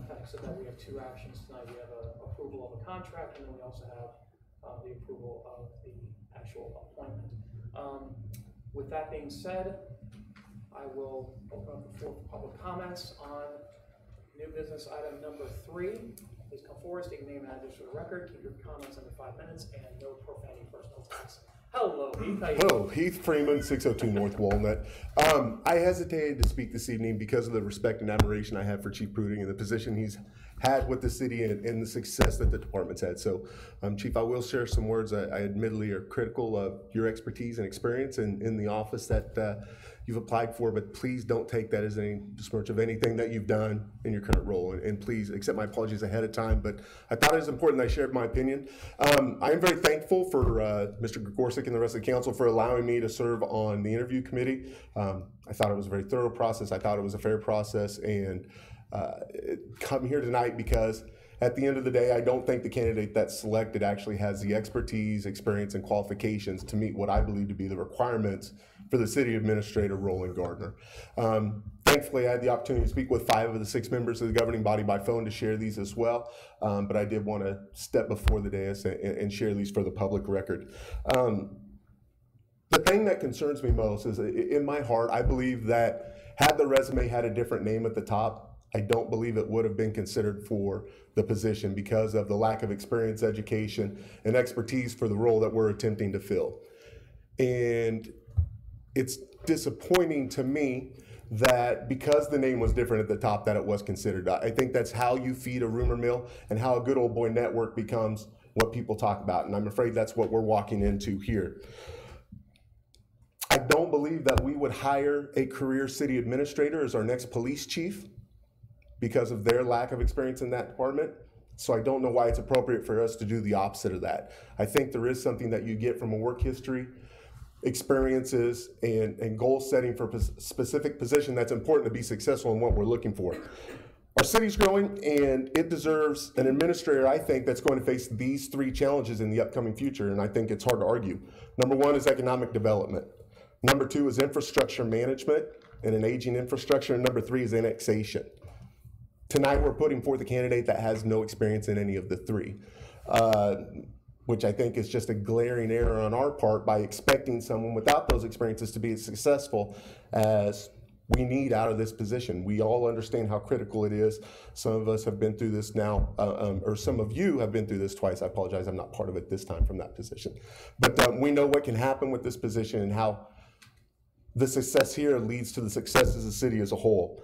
Having said that, we have two actions tonight. We have approval of a contract, and then we also have the approval of the actual appointment. With that being said, I will open up the floor for public comments on new business item number 3. Please come forward, state your name and address for the record. Keep your comments under 5 minutes, and no profanity, personal attacks. Hello, Heath. How you doing? Hello, Heath Freeman, 602 North Walnut. I hesitated to speak this evening because of the respect and admiration I have for Chief Pruding and the position he's had with the city and the success that the department's had. So, Chief, I will share some words I admittedly are critical of your expertise and experience in the office that you've applied for, but please don't take that as any besmirch of anything that you've done in your current role. And please accept my apologies ahead of time, but I thought it was important that I shared my opinion. I am very thankful for Mr. Gorsick and the rest of the council for allowing me to serve on the interview committee. I thought it was a very thorough process. I thought it was a fair process, and come here tonight because at the end of the day, I don't think the candidate that's selected actually has the expertise, experience, and qualifications to meet what I believe to be the requirements for the city administrator role in Gardner. Thankfully, I had the opportunity to speak with 5 of the 6 members of the governing body by phone to share these as well, but I did want to step before the dais and share these for the public record. The thing that concerns me most is, in my heart, I believe that had the resume had a different name at the top, I don't believe it would have been considered for the position because of the lack of experience, education, and expertise for the role that we're attempting to fill. And it's disappointing to me that because the name was different at the top that it was considered. I think that's how you feed a rumor mill and how a good old boy network becomes what people talk about. And I'm afraid that's what we're walking into here. I don't believe that we would hire a career city administrator as our next police chief because of their lack of experience in that department. So I don't know why it's appropriate for us to do the opposite of that. I think there is something that you get from a work history, experiences, and goal setting for a specific position that's important to be successful in what we're looking for. Our city's growing, and it deserves an administrator, I think, that's going to face these 3 challenges in the upcoming future, and I think it's hard to argue. Number 1 is economic development. Number 2 is infrastructure management and an aging infrastructure, and number 3 is annexation. Tonight, we're putting forth a candidate that has no experience in any of the 3, which I think is just a glaring error on our part by expecting someone without those experiences to be as successful as we need out of this position. We all understand how critical it is. Some of us have been through this now, or some of you have been through this twice. I apologize, I'm not part of it this time from that position. But we know what can happen with this position and how the success here leads to the success of the city as a whole.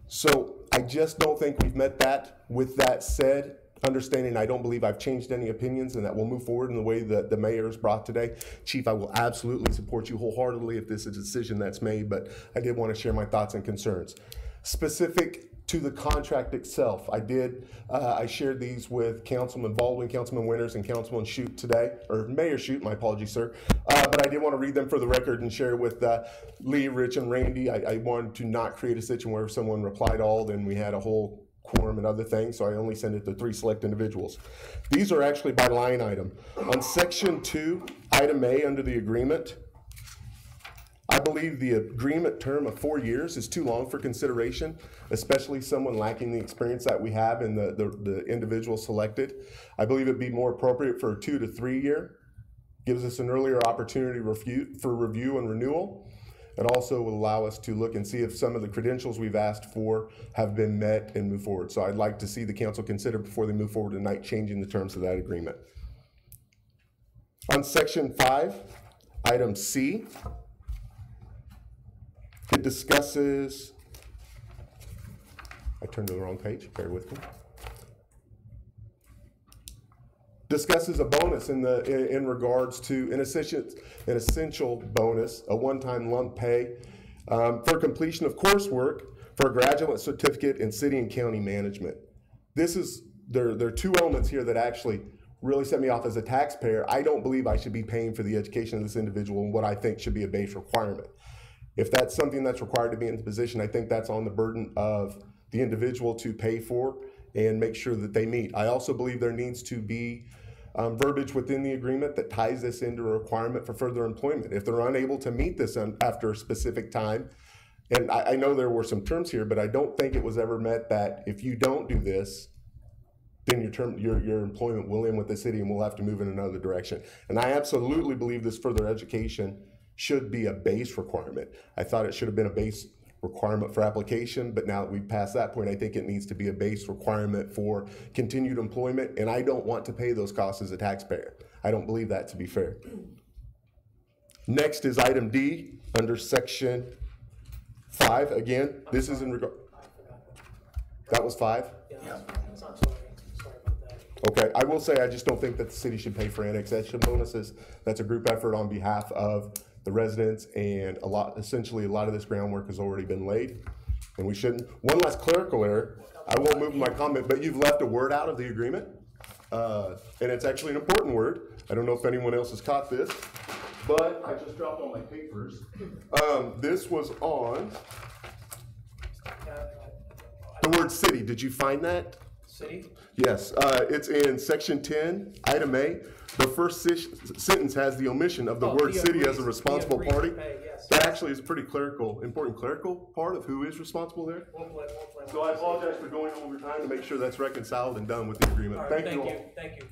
So I just don't think we've met that. With that said, understanding I don't believe I've changed any opinions and that we'll move forward in the way that the mayor has brought today. Chief, I will absolutely support you wholeheartedly if this is a decision that's made, but I did want to share my thoughts and concerns. Specific to the contract itself, I shared these with Councilman Baldwin, Councilman Winters, and Councilman Shute today, or Mayor Shute, my apologies, sir. But I did want to read them for the record and share with Lee, Rich, and Randy. I wanted to not create a situation where if someone replied all, then we had a whole quorum and other things, so I only sent it to 3 select individuals. These are actually by line item. On section 2, item A under the agreement, I believe the agreement term of 4 years is too long for consideration, especially someone lacking the experience that we have in the individual selected. I believe it'd be more appropriate for a 2 to 3 year. Gives us an earlier opportunity for review and renewal. It also will allow us to look and see if some of the credentials we've asked for have been met and move forward. So I'd like to see the council consider before they move forward tonight changing the terms of that agreement. On section 5, item C, it discusses, I turned to the wrong page, bear with me. Discusses a bonus in regards to an essential bonus, a one-time lump pay for completion of coursework for a graduate certificate in city and county management. There are two elements here that actually really set me off as a taxpayer. I don't believe I should be paying for the education of this individual and what I think should be a base requirement. If that's something that's required to be in the position, I think that's on the burden of the individual to pay for and make sure that they meet. I also believe there needs to be verbiage within the agreement that ties this into a requirement for further employment. If they're unable to meet this after a specific time, and I know there were some terms here, but I don't think it was ever met that if you don't do this, then your employment will end with the city and we'll have to move in another direction. And I absolutely believe this further education should be a base requirement. I thought it should have been a base requirement for application, but now that we've passed that point, I think it needs to be a base requirement for continued employment, and I don't want to pay those costs as a taxpayer. I don't believe that to be fair. Next is item D under section 5. Again, this is in regard. That was 5? Yeah. Sorry about that. Okay, I will say I just don't think that the city should pay for annexation bonuses. That's a group effort on behalf of the residents, and essentially a lot of this groundwork has already been laid, and we shouldn't. One last clerical error. I won't move my comment, but you've left a word out of the agreement, and it's actually an important word. I don't know if anyone else has caught this, but I just dropped all my papers. This was on the word city. Did you find that? City? Yes, it's in section 10, item A. The first sentence has the omission of the word city as a responsible party. Yes. That actually is a pretty important clerical part of who is responsible there. We'll play So I apologize for going over time to make sure that's reconciled and done with the agreement. All right, Thank you all. Thank you.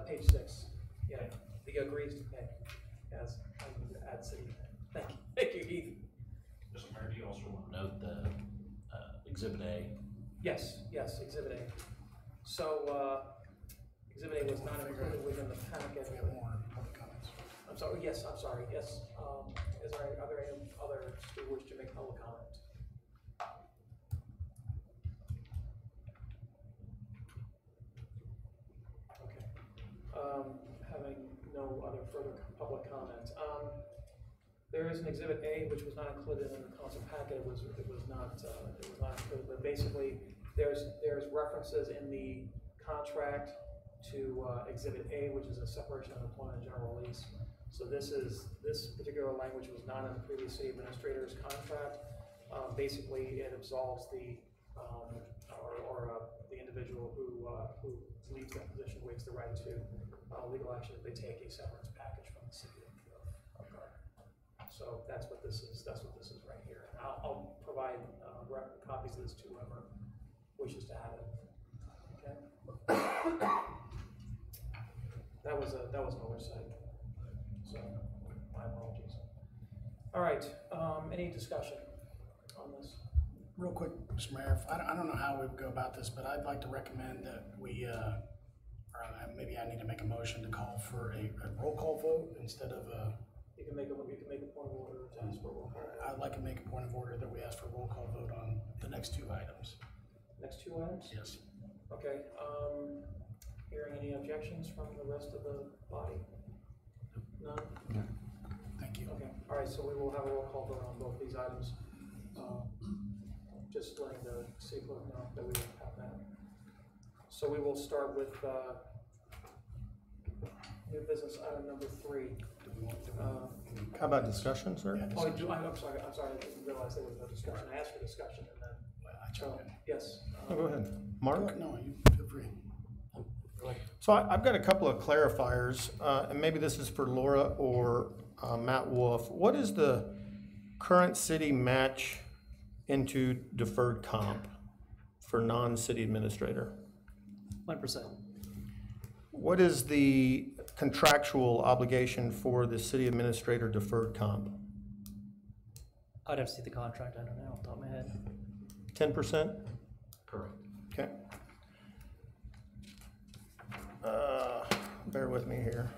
Page 6. Yeah, the agrees to pay. Yes, add city. Thank you, Heath. Mr. Mayor, do you also want to note the Exhibit A? Yes, Exhibit A. So, Exhibit A was not included within the packet. I'm sorry, yes. Are there any others who wish to make public comment? Okay. Having no other further public comment. There is an Exhibit A which was not included in the council packet. It was not included. But basically, there's references in the contract to Exhibit A, which is a separation of employment and general release. So this particular language was not in the previous city administrator's contract. Basically, it absolves the the individual who leaves that position waives the right to legal action if they take a severance package from the city of Gardner. So that's what this is. That's what this is right here. And I'll provide copies of this to whoever wishes to have it. Okay. That was an oversight. So my apologies. All right. Any discussion on this? Real quick, Mr. Mayor, I don't know how we would go about this, but I'd like to recommend that we, or maybe I need to make a motion to call for a roll call vote instead of a. You can make a point of order to ask for a roll call. I'd like to make a point of order that we ask for a roll call vote on the next 2 items. Next 2 items? Yes. Okay. Hearing any objections from the rest of the body? None? No. Thank you. Okay. All right. So we will have a roll call vote on both these items. Just letting the city clerk know that we will have that. So we will start with new business item number 3. How about discussion, sir? I'm sorry. I didn't realize there was no discussion. I asked for discussion and then. I chose it. Yes. Go ahead. Mark? No, you feel free. So I've got a couple of clarifiers, and maybe this is for Laura or Matt Wolf. What is the current city match into deferred comp for non-city administrator? 1%. What is the contractual obligation for the city administrator deferred comp? I'd have to see the contract, I don't know off the top of my head. 10%? Correct. Okay. Bear with me here.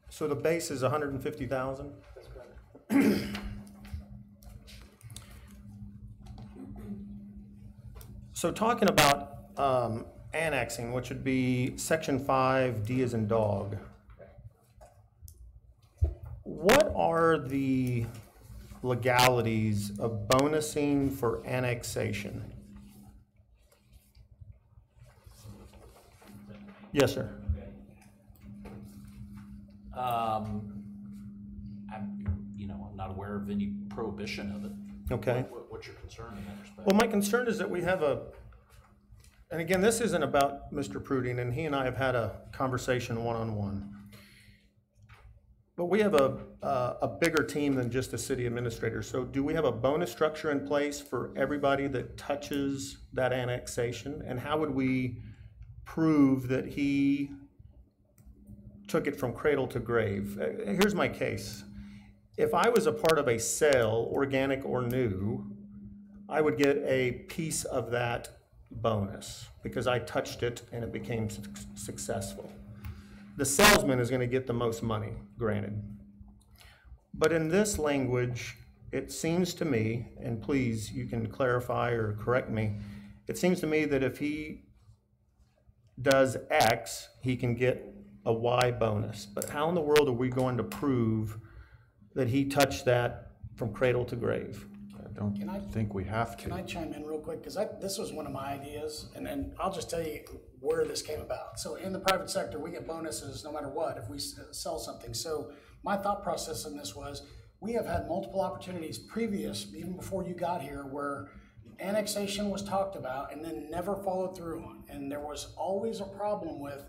So the base is 150,000? That's correct. So talking about annexing, which would be section 5, D as in dog. What are the legalities of bonusing for annexation? Yes, sir. I'm not aware of any prohibition of it. Okay. What's your concern in that respect? Well, my concern is that we have and again, this isn't about Mr. Pruding, and he and I have had a conversation one-on-one. But we have a bigger team than just a city administrator. So do we have a bonus structure in place for everybody that touches that annexation? And how would we prove that he took it from cradle to grave? Here's my case. If I was a part of a sale, organic or new, I would get a piece of that bonus because I touched it and it became successful. The salesman is going to get the most money, granted. But in this language, it seems to me, and please, you can clarify or correct me, it seems to me that if he does X, he can get a Y bonus. But how in the world are we going to prove that he touched that from cradle to grave? I don't think we have to. Can I chime in real quick? Because this was one of my ideas, and I'll just tell you where this came about. So in the private sector, we get bonuses no matter what if we sell something. So my thought process in this was, we have had multiple opportunities previous, even before you got here, where annexation was talked about and then never followed through on. And there was always a problem with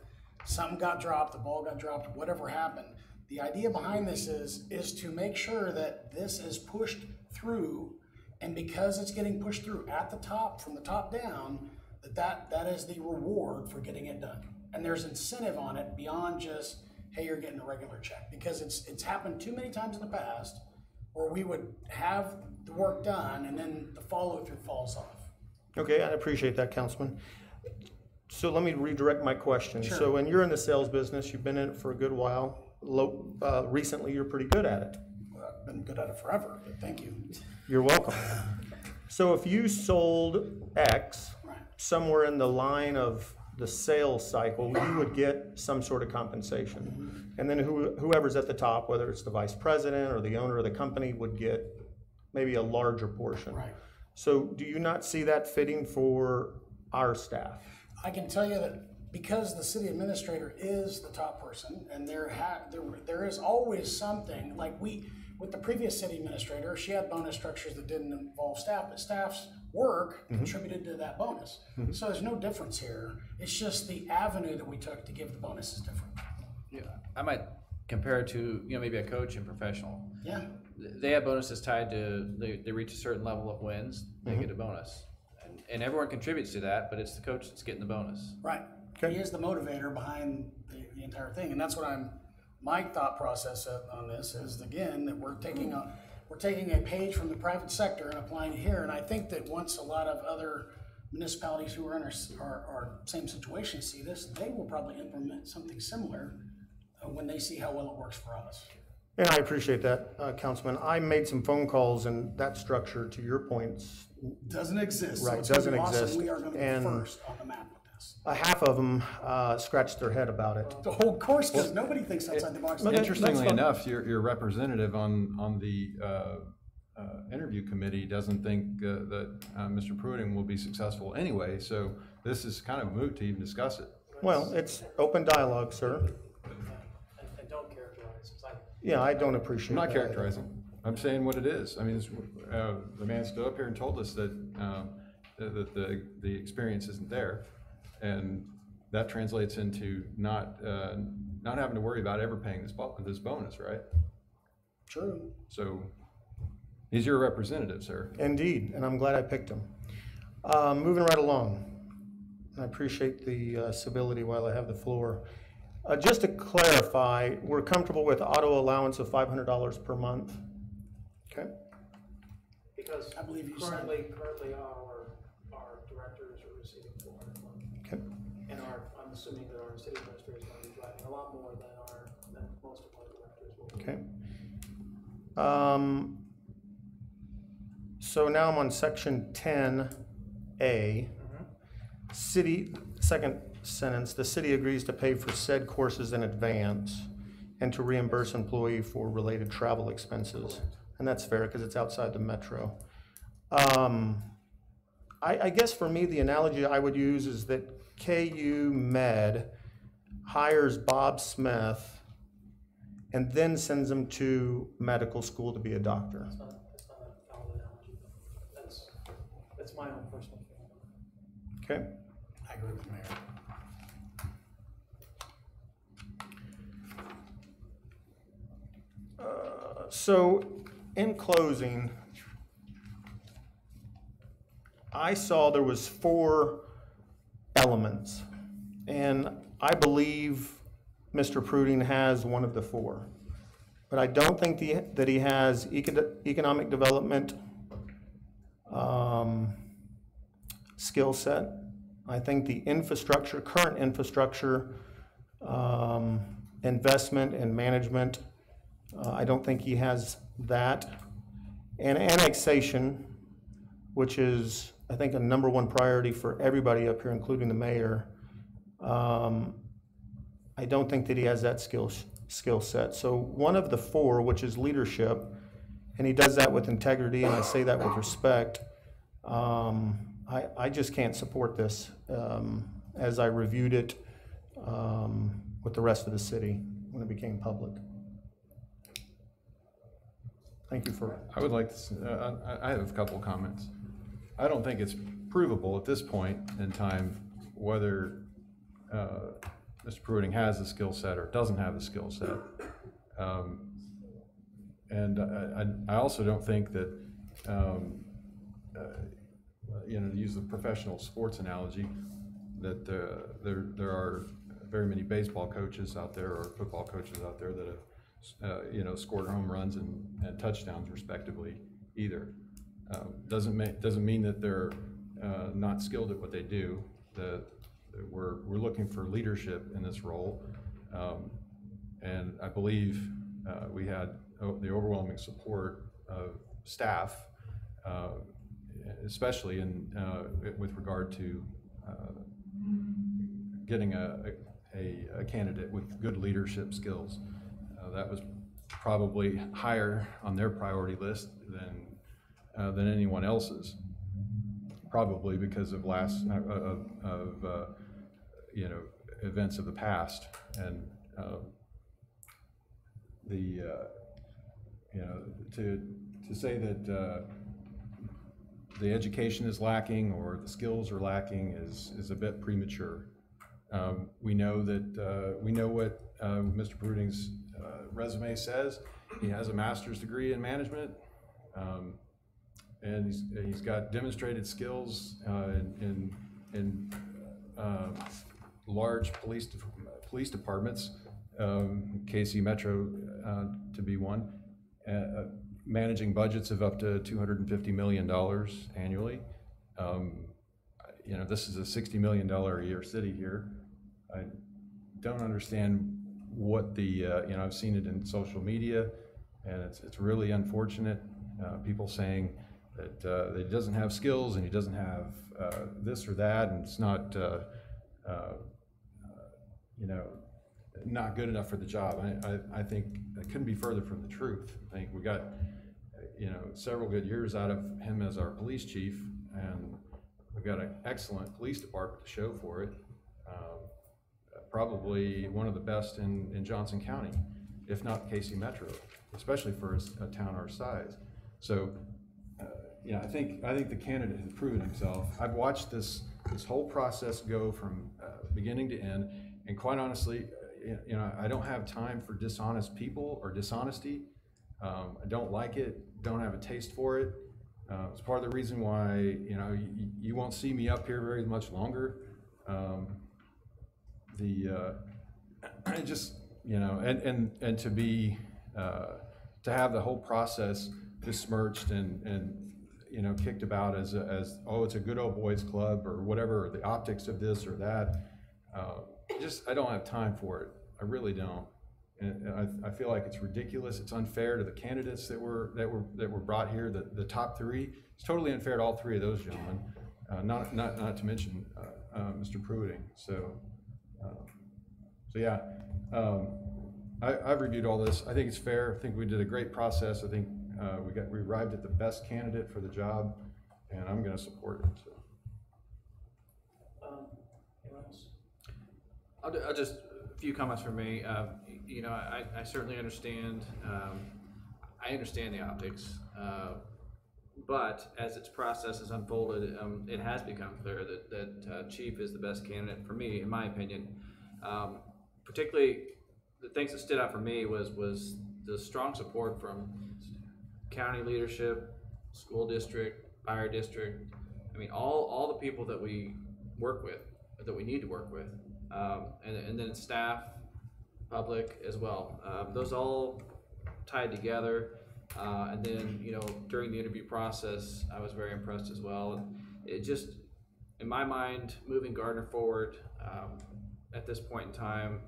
something got dropped, the ball got dropped, whatever happened. The idea behind this is to make sure that this is pushed through, and because it's getting pushed through at the top, from the top down, that is the reward for getting it done. And there's incentive on it beyond just, hey, you're getting a regular check. Because it's happened too many times in the past where we would have the work done and then the follow-through falls off. Okay, I appreciate that, Councilman. So let me redirect my question. Sure. So when you're in the sales business, you've been in it for a good while. Recently, you're pretty good at it. Well, I've been good at it forever, but thank you. You're welcome. So if you sold X somewhere in the line of the sales cycle, you would get some sort of compensation. And then whoever's at the top, whether it's the vice president or the owner of the company, would get maybe a larger portion. Right. So do you not see that fitting for our staff? I can tell you that because the city administrator is the top person, and there is always something, like with the previous city administrator, she had bonus structures that didn't involve staff, but staff's work contributed to that bonus. So there's no difference here. It's just the avenue that we took to give the bonus is different. Yeah, I might compare it to, maybe a coach and professional. Yeah. They have bonuses tied to, they reach a certain level of wins, they get a bonus. And everyone contributes to that, but it's the coach that's getting the bonus. Right. He is the motivator behind the entire thing, and that's what my thought process on this is, again, that we're taking a page from the private sector and applying it here. And I think that once a lot of other municipalities who are in our same situation see this, they will probably implement something similar when they see how well it works for us. And I appreciate that, Councilman. I made some phone calls, and that structure, to your points, doesn't exist. Right, so doesn't awesome. exist. We are going to be first on the map with this. Half of them scratched their head about it. The whole course, because nobody thinks outside the box. Interestingly enough, your representative on the interview committee doesn't think that Mr. Pruitt will be successful anyway, so this is kind of moot to even discuss it. Well, it's open dialogue, sir. And don't characterize it. Yeah, I don't appreciate I'm not that. characterizing. I'm saying what it is. I mean, the man stood up here and told us that the experience isn't there, and that translates into not having to worry about ever paying this bonus, right? True. So, He's your representative, sir. Indeed, and I'm glad I picked him. Moving right along. I appreciate the civility while I have the floor. Just to clarify, we're comfortable with auto allowance of $500 per month. Okay. Because I believe you said- currently our directors are receiving $400 a month. Okay. And I'm assuming that our city administrator is going to be driving a lot more than most of our directors will be. Okay. So now I'm on section 10A. City, second sentence, the city agrees to pay for said courses in advance and to reimburse employee for related travel expenses. And that's fair because it's outside the metro. I guess for me, the analogy I would use is that KU Med hires Bob Smith and then sends him to medical school to be a doctor. That's not a valid analogy. That's my own personal feeling. Okay. I agree with the mayor. So in closing, I saw there was 4 elements, and I believe Mr. Pruding has one of the 4. But I don't think that he has economic development skill set. I think the infrastructure, current infrastructure, investment and management, I don't think he has that. And annexation, which is, I think, a #1 priority for everybody up here, including the mayor. I don't think that he has that skill set. So one of the 4, which is leadership, and he does that with integrity, and I say that with respect, I just can't support this as I reviewed it with the rest of the city when it became public. Thank you for. I would like to, I have a couple of comments. I don't think it's provable at this point in time whether Mr. Pruding has the skill set or doesn't have the skill set. And I also don't think that, you know, to use the professional sports analogy, that there are very many baseball coaches out there or football coaches out there that have, you know, scored home runs and touchdowns respectively either. Doesn't mean that they're not skilled at what they do. We're looking for leadership in this role, and I believe we had the overwhelming support of staff, especially with regard to getting a candidate with good leadership skills. That was probably higher on their priority list than anyone else's, probably because of you know, events of the past, and you know, to say that the education is lacking or the skills are lacking is a bit premature. We know that we know what Mr. Pruding's resume says. He has a master's degree in management, and he's got demonstrated skills in large police departments, KC Metro to be one, managing budgets of up to $250 million annually. You know, this is a $60 million a year city here. I don't understand what the, you know, I've seen it in social media, and it's really unfortunate. People saying that he doesn't have skills and he doesn't have this or that, and it's not, you know, not good enough for the job. I think it couldn't be further from the truth. I think we got, you know, several good years out of him as our police chief, and we've got an excellent police department to show for it. Probably one of the best in Johnson County, if not KC Metro, especially for a town our size. So, yeah, I think the candidate has proven himself. I've watched this whole process go from beginning to end, and quite honestly, you know, I don't have time for dishonest people or dishonesty. I don't like it, don't have a taste for it. It's part of the reason why, you know, you won't see me up here very much longer. Just, you know, and to be, to have the whole process besmirched and you know, kicked about as oh, it's a good old boys club or whatever, or the optics of this or that. I don't have time for it. I really don't. And I feel like it's ridiculous. It's unfair to the candidates that were brought here. The top three. It's totally unfair to all three of those gentlemen. Not to mention Mr. Pruiting. So yeah, I've reviewed all this. I think it's fair. I think we did a great process. I think we arrived at the best candidate for the job, and I'm going to support it. So. Anyone else? I'll just a few comments from me. You know, I certainly understand. I understand the optics, but as its process has unfolded, it has become clear that Chief is the best candidate for me, in my opinion. Particularly, the things that stood out for me was the strong support from county leadership, school district, fire district. I mean, all the people that we work with, that we need to work with, and then staff, public as well. Those all tied together, and then, you know, during the interview process, I was very impressed as well. And it just, in my mind, moving Gardner forward at this point in time,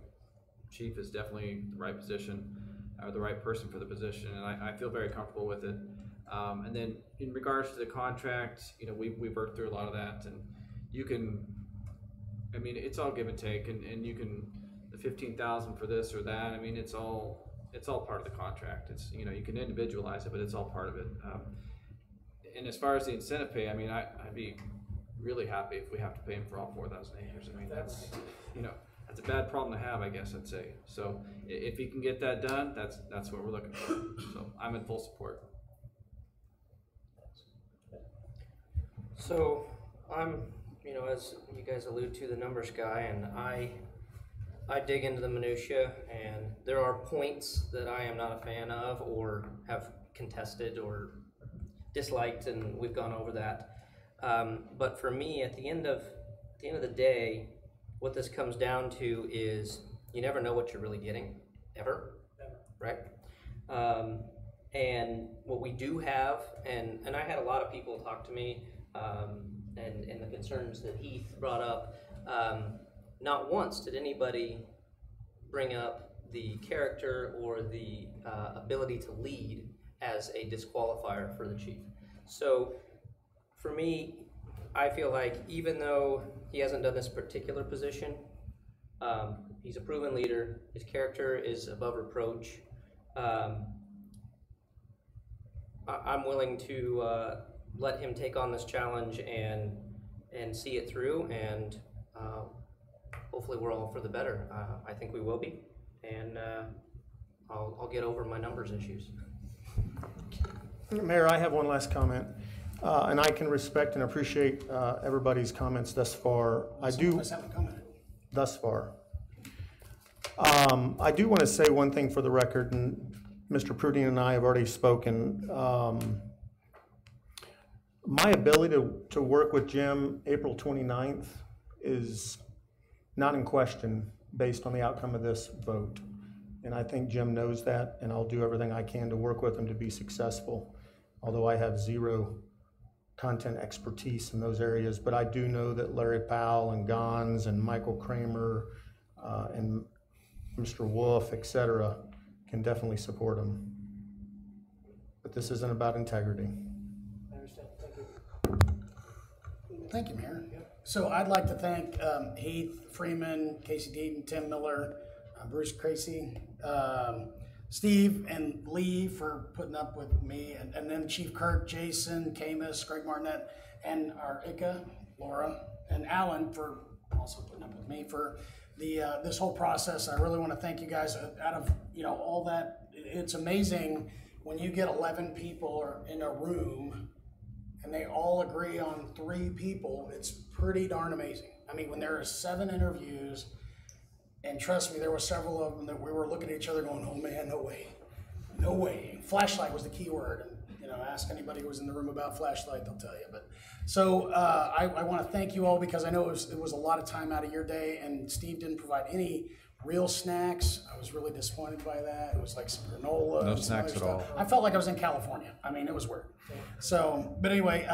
Chief is definitely the right position, or the right person for the position, and I feel very comfortable with it. And then in regards to the contract, you know, we've worked through a lot of that, and you can, I mean, it's all give and take, and you can, the 15,000 for this or that, I mean, it's all part of the contract. It's, you know, you can individualize it, but it's all part of it. And as far as the incentive pay, I mean, I'd be really happy if we have to pay him for all 4,000 acres. I mean, that's, you know, that's a bad problem to have, I guess I'd say. So if he can get that done, that's what we're looking for. So I'm in full support. So I'm, you know, as you guys allude to, the numbers guy, and I dig into the minutia, and there are points that I am not a fan of or have contested or disliked, and we've gone over that. But for me, at the end of the day, what this comes down to is you never know what you're really getting, ever, right? And what we do have, and I had a lot of people talk to me, and the concerns that Heath brought up, not once did anybody bring up the character or the ability to lead as a disqualifier for the chief. So for me, I feel like even though he hasn't done this particular position, he's a proven leader. His character is above reproach. I'm willing to let him take on this challenge and see it through, and hopefully we're all for the better. I think we will be, and I'll get over my numbers issues. Mayor, I have one last comment, and I can respect and appreciate everybody's comments thus far. Thus far. I do want to say one thing for the record, and Mr. Pruiting and I have already spoken. My ability to work with Jim April 29th is not in question based on the outcome of this vote. And I think Jim knows that, and I'll do everything I can to work with him to be successful, although I have zero content expertise in those areas. But I do know that Larry Powell and Gons and Michael Kramer and Mr. Wolf, et cetera, can definitely support him. But this isn't about integrity. I understand. Thank you. Thank you, Mayor. So I'd like to thank Heath Freeman, Casey Deaton, Tim Miller, Bruce Tracy, Steve and Lee for putting up with me, and then Chief Kirk, Jason, Camus, Greg Martinette, and our ICA, Laura, and Alan for also putting up with me for the this whole process. I really want to thank you guys. Out of, you know, all that, it's amazing when you get 11 people in a room and they all agree on 3 people. It's pretty darn amazing. I mean, when there are 7 interviews, and trust me, there were several of them that we were looking at each other going, oh man, no way, no way. Flashlight was the key word. You know, ask anybody who was in the room about flashlight, they'll tell you. But so I want to thank you all because I know it was a lot of time out of your day, and Steve didn't provide any real snacks. I was really disappointed by that. It was like some granola. No and some snacks other at stuff. all. I felt like I was in California. I mean, it was weird. So, but anyway,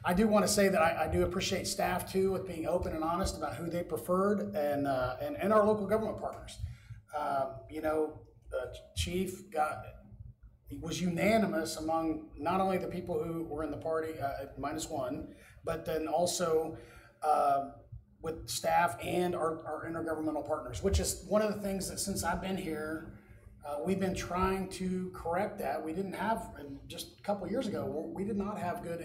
I do want to say that I do appreciate staff too with being open and honest about who they preferred, and our local government partners. You know, Chief was unanimous among not only the people who were in the party, -1, but then also with staff and our intergovernmental partners, which is one of the things that since I've been here, we've been trying to correct that. We didn't have, just a couple of years ago, we did not have good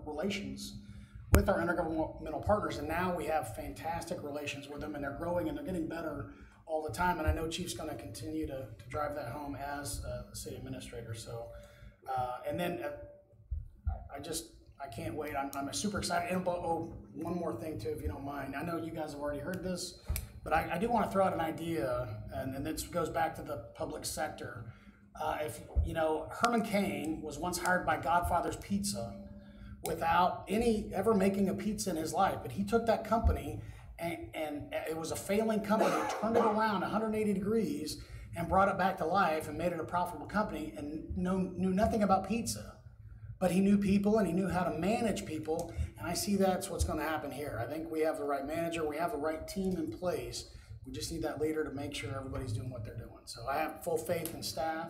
relations with our intergovernmental partners, and now we have fantastic relations with them, and they're growing and they're getting better all the time. And I know Chief's going to continue to drive that home as the city administrator. So, and then I can't wait. I'm super excited. And one more thing too, if you don't mind. I know you guys have already heard this, but I do want to throw out an idea, and this goes back to the public sector. If you know, Herman Cain was once hired by Godfather's Pizza without ever making a pizza in his life, but he took that company and it was a failing company, turned it around 180 degrees and brought it back to life and made it a profitable company, and knew nothing about pizza. But he knew people and he knew how to manage people, and I see that's what's going to happen here. I think we have the right manager, we have the right team in place. We just need that leader to make sure everybody's doing what they're doing. So I have full faith in staff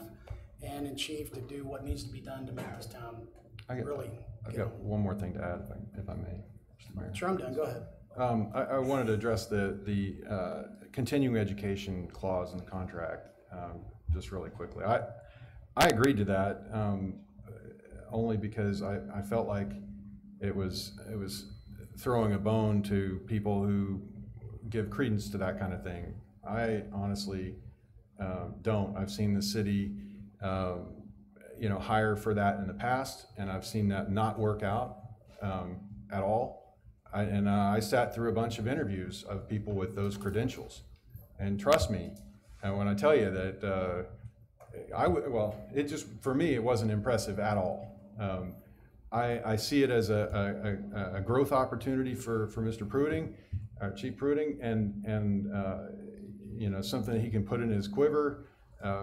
and in Chief to do what needs to be done to make this town really. I've got one more thing to add, if I may, Mr. Mayor. Sure, I'm done. Go ahead. I wanted to address the continuing education clause in the contract just really quickly. I agreed to that only because I felt like it was throwing a bone to people who give credence to that kind of thing. I honestly don't. I've seen the city hire for that in the past, and I've seen that not work out at all. I sat through a bunch of interviews of people with those credentials, and trust me, when I tell you that for me, it wasn't impressive at all. I see it as a growth opportunity for Mr. Pruiting, Chief Pruiting, and something that he can put in his quiver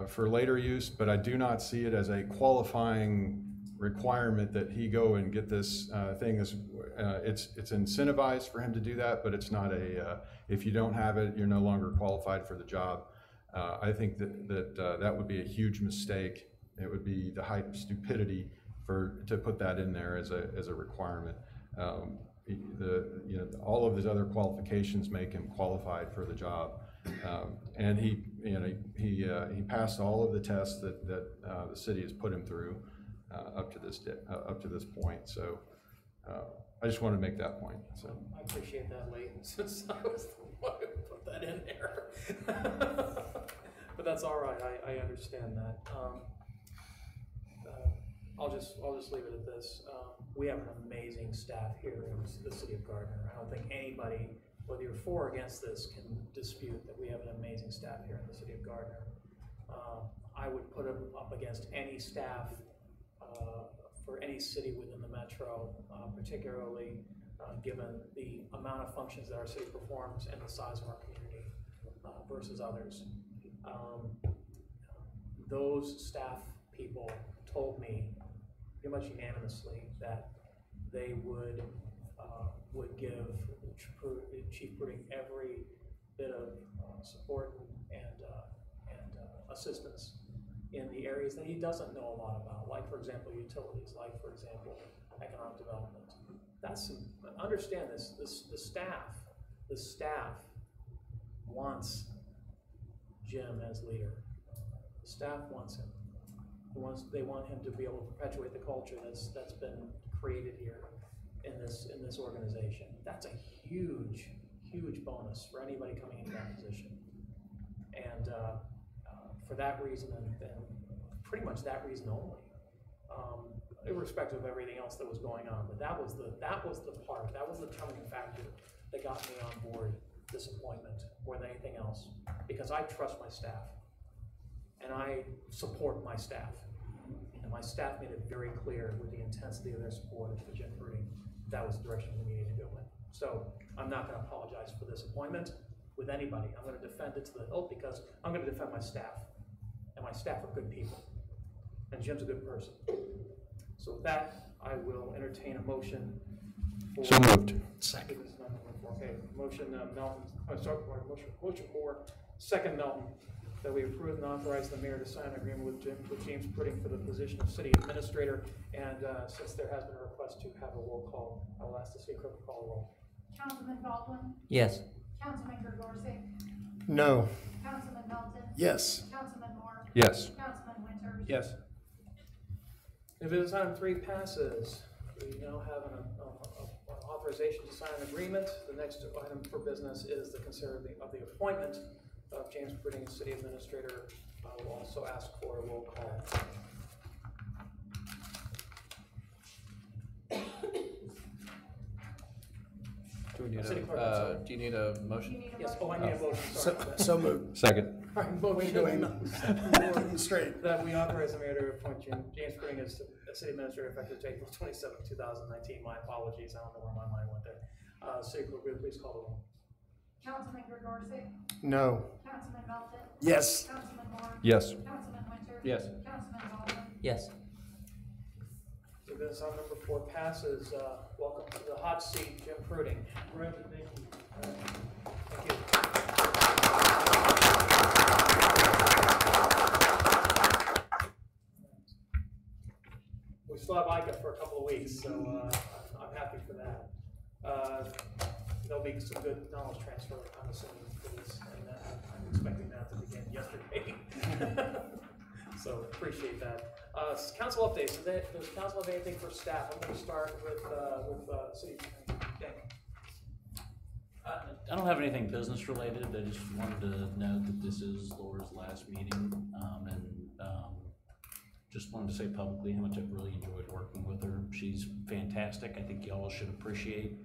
for later use, but I do not see it as a qualifying requirement that he go and get this thing. It's incentivized for him to do that, but it's not if you don't have it, you're no longer qualified for the job. I think that would be a huge mistake. It would be the height of stupidity to put that in there as a requirement. All of his other qualifications make him qualified for the job, and he passed all of the tests that the city has put him through up to this point. So I just wanted to make that point. So I appreciate that, Leighton, since I was the one who put that in there. But that's all right. I understand that. I'll just leave it at this. We have an amazing staff here in the city of Gardner. I don't think anybody, whether you're for or against this, can dispute that we have an amazing staff here in the city of Gardner. I would put them up against any staff for any city within the metro, particularly given the amount of functions that our city performs and the size of our community versus others. Those staff people told me pretty much unanimously that they would give Chief Pruiting every bit of support and assistance in the areas that he doesn't know a lot about, like, for example, utilities, like, for example, economic development. Understand this, the staff wants Jim as leader. The staff wants him. They want him to be able to perpetuate the culture that's been created here in this organization. That's a huge bonus for anybody coming into that position. And for that reason, and pretty much that reason only, irrespective of everything else that was going on, but that was the determining factor that got me on board this appointment more than anything else, because I trust my staff and I support my staff. And my staff made it very clear with the intensity of their support for Jim Fruiting, that was the direction we needed to go in. So I'm not gonna apologize for this appointment with anybody. I'm gonna defend it to the hilt because I'm gonna defend my staff. And my staff are good people. And Jim's a good person. So with that, I will entertain a motion for. So moved. Second. Okay, motion, Melton, motion for, second Melton, that we approve and authorize the mayor to sign an agreement with James Pudding for the position of city administrator. And since there has been a request to have a roll call, I will ask the city clerk to call the roll. Councilman Baldwin, Yes. Councilman Gregorczyk, No. Councilman Melton, Yes. Councilman Moore, Yes. Councilman Winters. Yes. If business item 3 passes, we now have an authorization to sign an agreement. The next item for business is the consideration of the appointment of James Pudding as city administrator. I will also ask for a roll call. Do we need City clerk, I'm sorry. do you need a motion? Yes, oh, I need a motion, sorry. So moved. Second. All right, motion Straight. that we authorize the mayor to appoint James Pudding as city administrator effective April 27, 2019. My apologies, I don't know where my mind went there. City clerk, will you please call the roll. Councilman Gregorczyk, No. Councilman Melton, Yes. Councilman Moore, Yes. Councilman Winters. Yes. Councilman Baldwin. Yes. So business item number 4 passes. Welcome to the hot seat, Jim Fruiting. Thank you. We still have Micah for a couple of weeks, so I'm happy for that. There'll be some good knowledge transfer, I'm assuming, for this, and I'm expecting that to begin yesterday. So appreciate that. Council updates. Does council have anything for staff? I'm going to start with city. Dan. I don't have anything business related. I just wanted to note that this is Laura's last meeting, and just wanted to say publicly how much I've really enjoyed working with her. She's fantastic. I think y'all should appreciate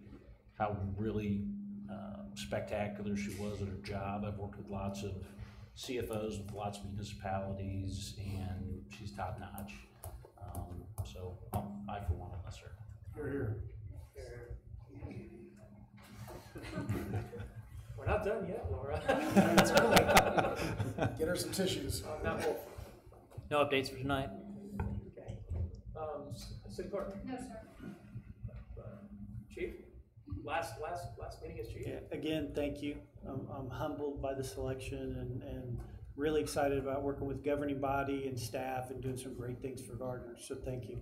how really spectacular she was at her job. I've worked with lots of CFOs with lots of municipalities, and she's top notch. So I, for one, will miss her. Here. We're not done yet, Laura. That's early. Get her some tissues. Not both. No updates for tonight. Okay. City clerk. No, sir. Chief. Last meeting as chief. Yeah, again, thank you. I'm humbled by the selection and really excited about working with governing body and staff and doing some great things for Gardner. So thank you.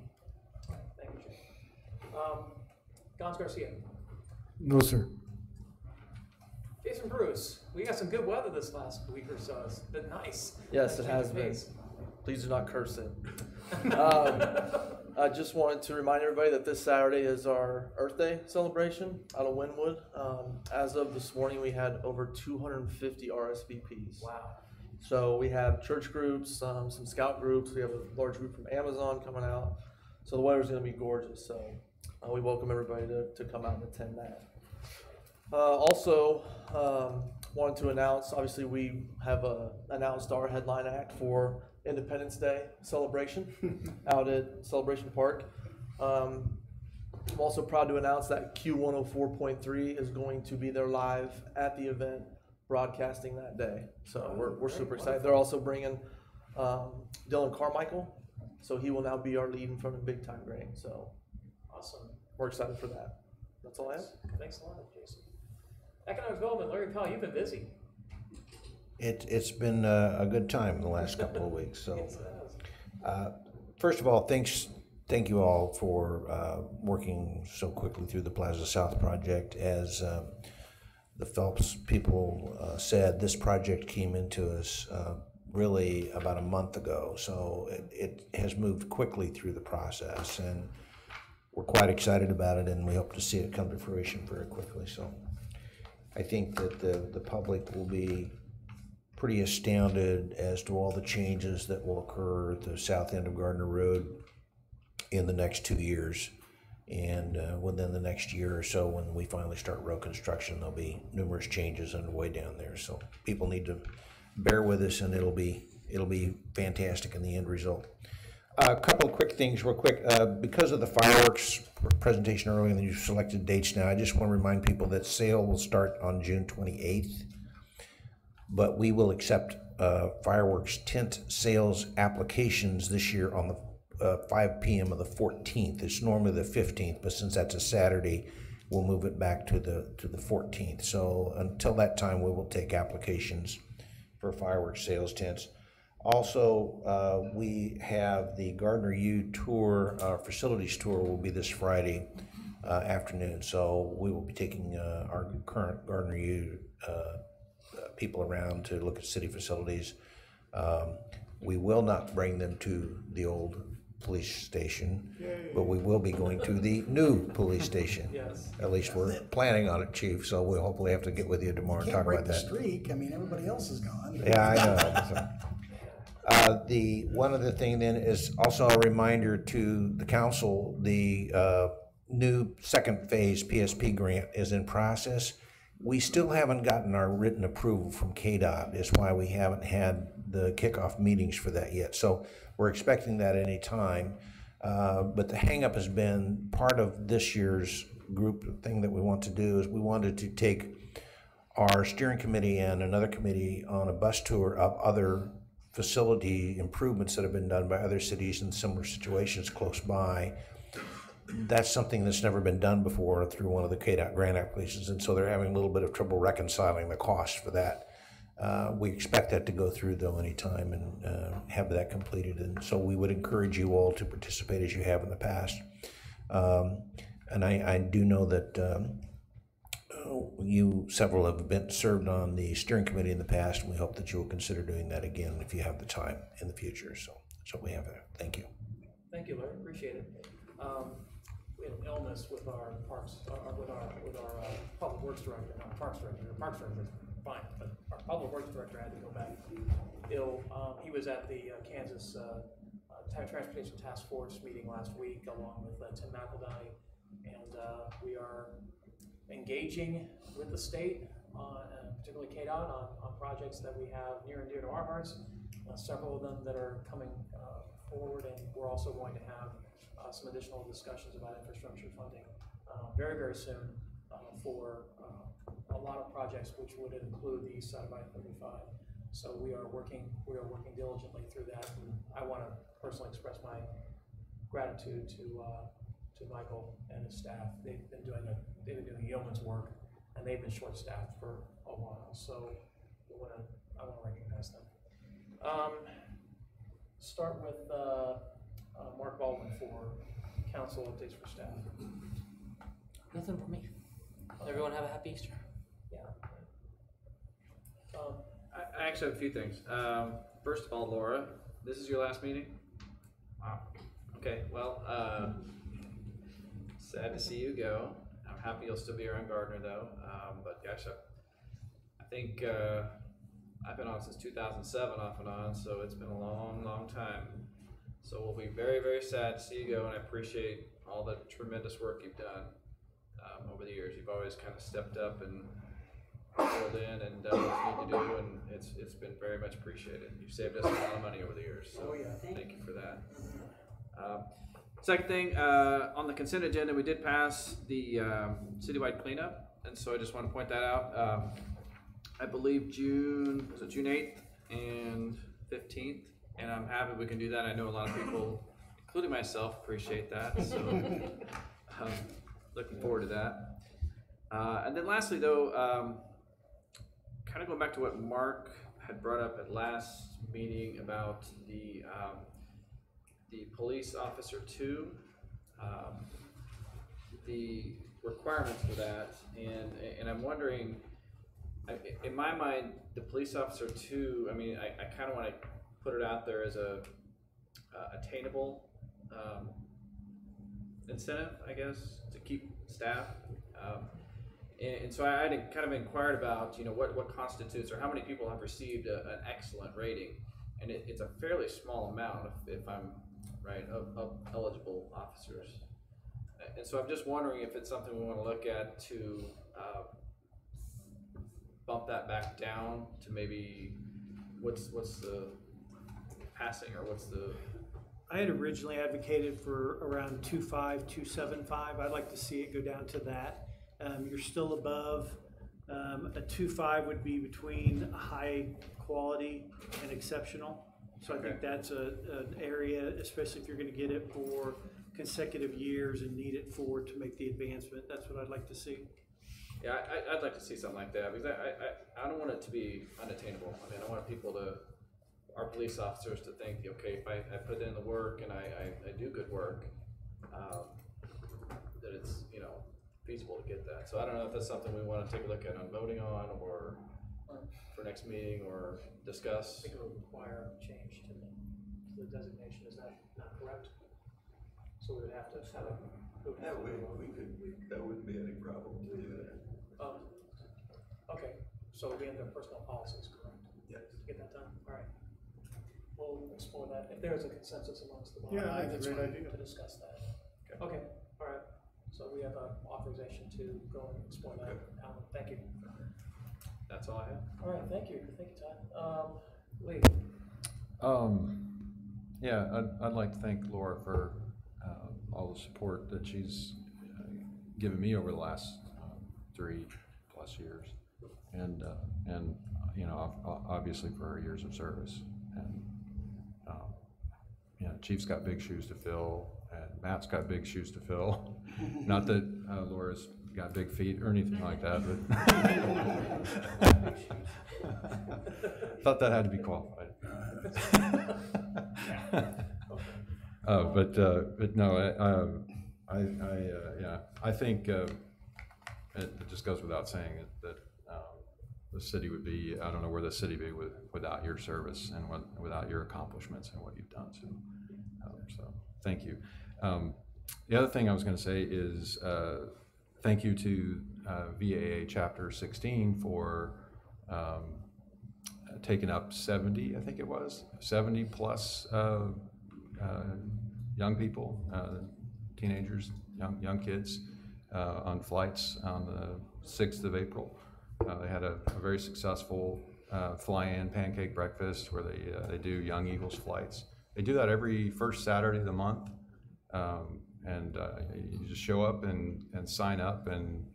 Thank you, Chief. Gons Garcia. No, sir. Jason Bruce. We got some good weather this last week or so. It's been nice. Yes, it has been. Please do not curse it. I just wanted to remind everybody that this Saturday is our Earth Day celebration out of Wynwood. As of this morning, we had over 250 RSVPs. Wow. So we have church groups, some scout groups. We have a large group from Amazon coming out. So the weather's going to be gorgeous. So we welcome everybody to come out and attend that. Also, wanted to announce, obviously we have announced our headline act for Independence Day celebration out at Celebration Park. I'm also proud to announce that Q104.3 is going to be there live at the event, broadcasting that day. So we're super excited. They're also bringing Dylan Carmichael, so he will now be our lead in front of Big Time Grain. So awesome. We're excited for that. That's all I have. Thanks a lot, Jason. Economic Development, Larry Powell, you've been busy. It's been a good time the last couple of weeks. So, first of all, thank you all for working so quickly through the Plaza South project. As the Phelps people said, this project came into us really about a month ago. So it has moved quickly through the process, and we're quite excited about it, and we hope to see it come to fruition very quickly. So I think that the public will be pretty astounded as to all the changes that will occur at the south end of Gardner Road in the next 2 years. And within the next year or so, when we finally start road construction, there'll be numerous changes underway down there. So people need to bear with us, and it'll be fantastic in the end result. A couple of quick things real quick. Because of the fireworks presentation earlier and you selected dates now, I just want to remind people that sale will start on June 28th. But we will accept fireworks tent sales applications this year on the 5 p.m. of the 14th. It's normally the 15th, but since that's a Saturday, we'll move it back to the 14th. So until that time, we will take applications for fireworks sales tents. Also, we have the Gardner U tour, facilities tour will be this Friday afternoon. So we will be taking our current Gardner U people around to look at city facilities. We will not bring them to the old police station, but we will be going to the new police station. Yes. At least we're planning on it, Chief, so we'll hopefully have to get with you tomorrow and talk about that. Can't break the streak. I mean, everybody else is gone. Yeah, I know. So, the one other thing then is also a reminder to the council, the new second phase PSP grant is in process. We still haven't gotten our written approval from KDOT. Is why we haven't had the kickoff meetings for that yet. So we're expecting that any time. But the hangup has been part of this year's group thing that we want to do is we wanted to take our steering committee and another committee on a bus tour of other facility improvements that have been done by other cities in similar situations close by. That's something that's never been done before through one of the KDOT grant applications, and so they're having a little bit of trouble reconciling the cost for that. We expect that to go through though anytime and have that completed, and so we would encourage you all to participate as you have in the past. And I do know that you several have been served on the steering committee in the past, and we hope that you will consider doing that again if you have the time in the future. So that's what we have there. Thank you. Thank you, Larry. Appreciate it. We had an illness with our parks, with our public works director, not parks director. The parks director is fine, but our public works director had to go back ill. He was at the Kansas Transportation Task Force meeting last week, along with Tim McEldowney, and we are engaging with the state, particularly KDOT, on projects that we have near and dear to our hearts. Several of them that are coming forward, and we're also going to have some additional discussions about infrastructure funding very, very soon for a lot of projects which would include the east side of I-35. So we are working diligently through that, and I want to personally express my gratitude to Michael and his staff. They've been doing yeoman's work, and they've been short-staffed for a while. So I want to recognize them. Start with Mark Baldwin for council updates for staff. Nothing for me. Everyone have a happy Easter. Yeah. I actually have a few things. First of all, Laura, this is your last meeting? Wow. Okay, well, sad to see you go. I'm happy you'll still be around Gardner though. But gosh, I think I've been on since 2007 off and on, so it's been a long, long time. So we'll be very, very sad to see you go, and I appreciate all the tremendous work you've done over the years. You've always kind of stepped up and filled in and done what you need to do, and it's been very much appreciated. You've saved us a lot of money over the years, so thank you for that. Second thing, on the consent agenda, we did pass the citywide cleanup, and so I just want to point that out. I believe June 8th and 15th, and I'm happy we can do that. I know a lot of people, including myself, appreciate that, so looking forward to that. And then lastly though, kind of going back to what Mark had brought up at last meeting about the police officer 2, the requirements for that, and I'm wondering, in my mind, the police officer 2, I mean, I kind of want to put it out there as a attainable incentive, I guess, to keep staff. And so I had kind of inquired about, what constitutes, or how many people have received an excellent rating, and it's a fairly small amount, if I'm right, of eligible officers. And so I'm just wondering if it's something we want to look at to bump that back down to maybe what's the passing, or what's the I had originally advocated for around 2.5, 2.75. I'd like to see it go down to that. You're still above. A 2.5 would be between high quality and exceptional. So I think that's an area, especially if you're going to get it for consecutive years and need it for to make the advancement. That's what I'd like to see. Yeah, I'd like to see something like that, because I don't want it to be unattainable. I mean, I want people to, our police officers to think, okay, if I put in the work and I do good work, that it's, you know, feasible to get that. So I don't know if that's something we want to take a look at on voting on, or for next meeting, or discuss. I think it would require a change to the designation, is that not correct? So we would have to have a. That wouldn't be any problem to do that. Okay, so we have the personnel policies, correct? Yes. Get that done, all right. We'll explore that, if there is a consensus amongst the board. Yeah, I think that's a great idea. To discuss that. Okay, all right, so we have an authorization to go and explore that. Alan, thank you. That's all I have. All right, thank you, Todd. Lee? Yeah, I'd like to thank Laura for all the support that she's given me over the last 3+ years, and you know, obviously for her years of service. And you know, Chief's got big shoes to fill, and Matt's got big shoes to fill. Not that Laura's got big feet or anything like that, but thought that had to be qualified. But no, yeah, I think it just goes without saying that the city would be, I don't know where the city would be without your service and without your accomplishments and what you've done. So thank you. The other thing I was going to say is thank you to VAA Chapter 16 for taking up 70, I think it was, 70 plus young people, teenagers, young kids on flights on the 6th of April. They had a very successful fly-in pancake breakfast where they do Young Eagles flights. They do that every first Saturday of the month, and you just show up and sign up, and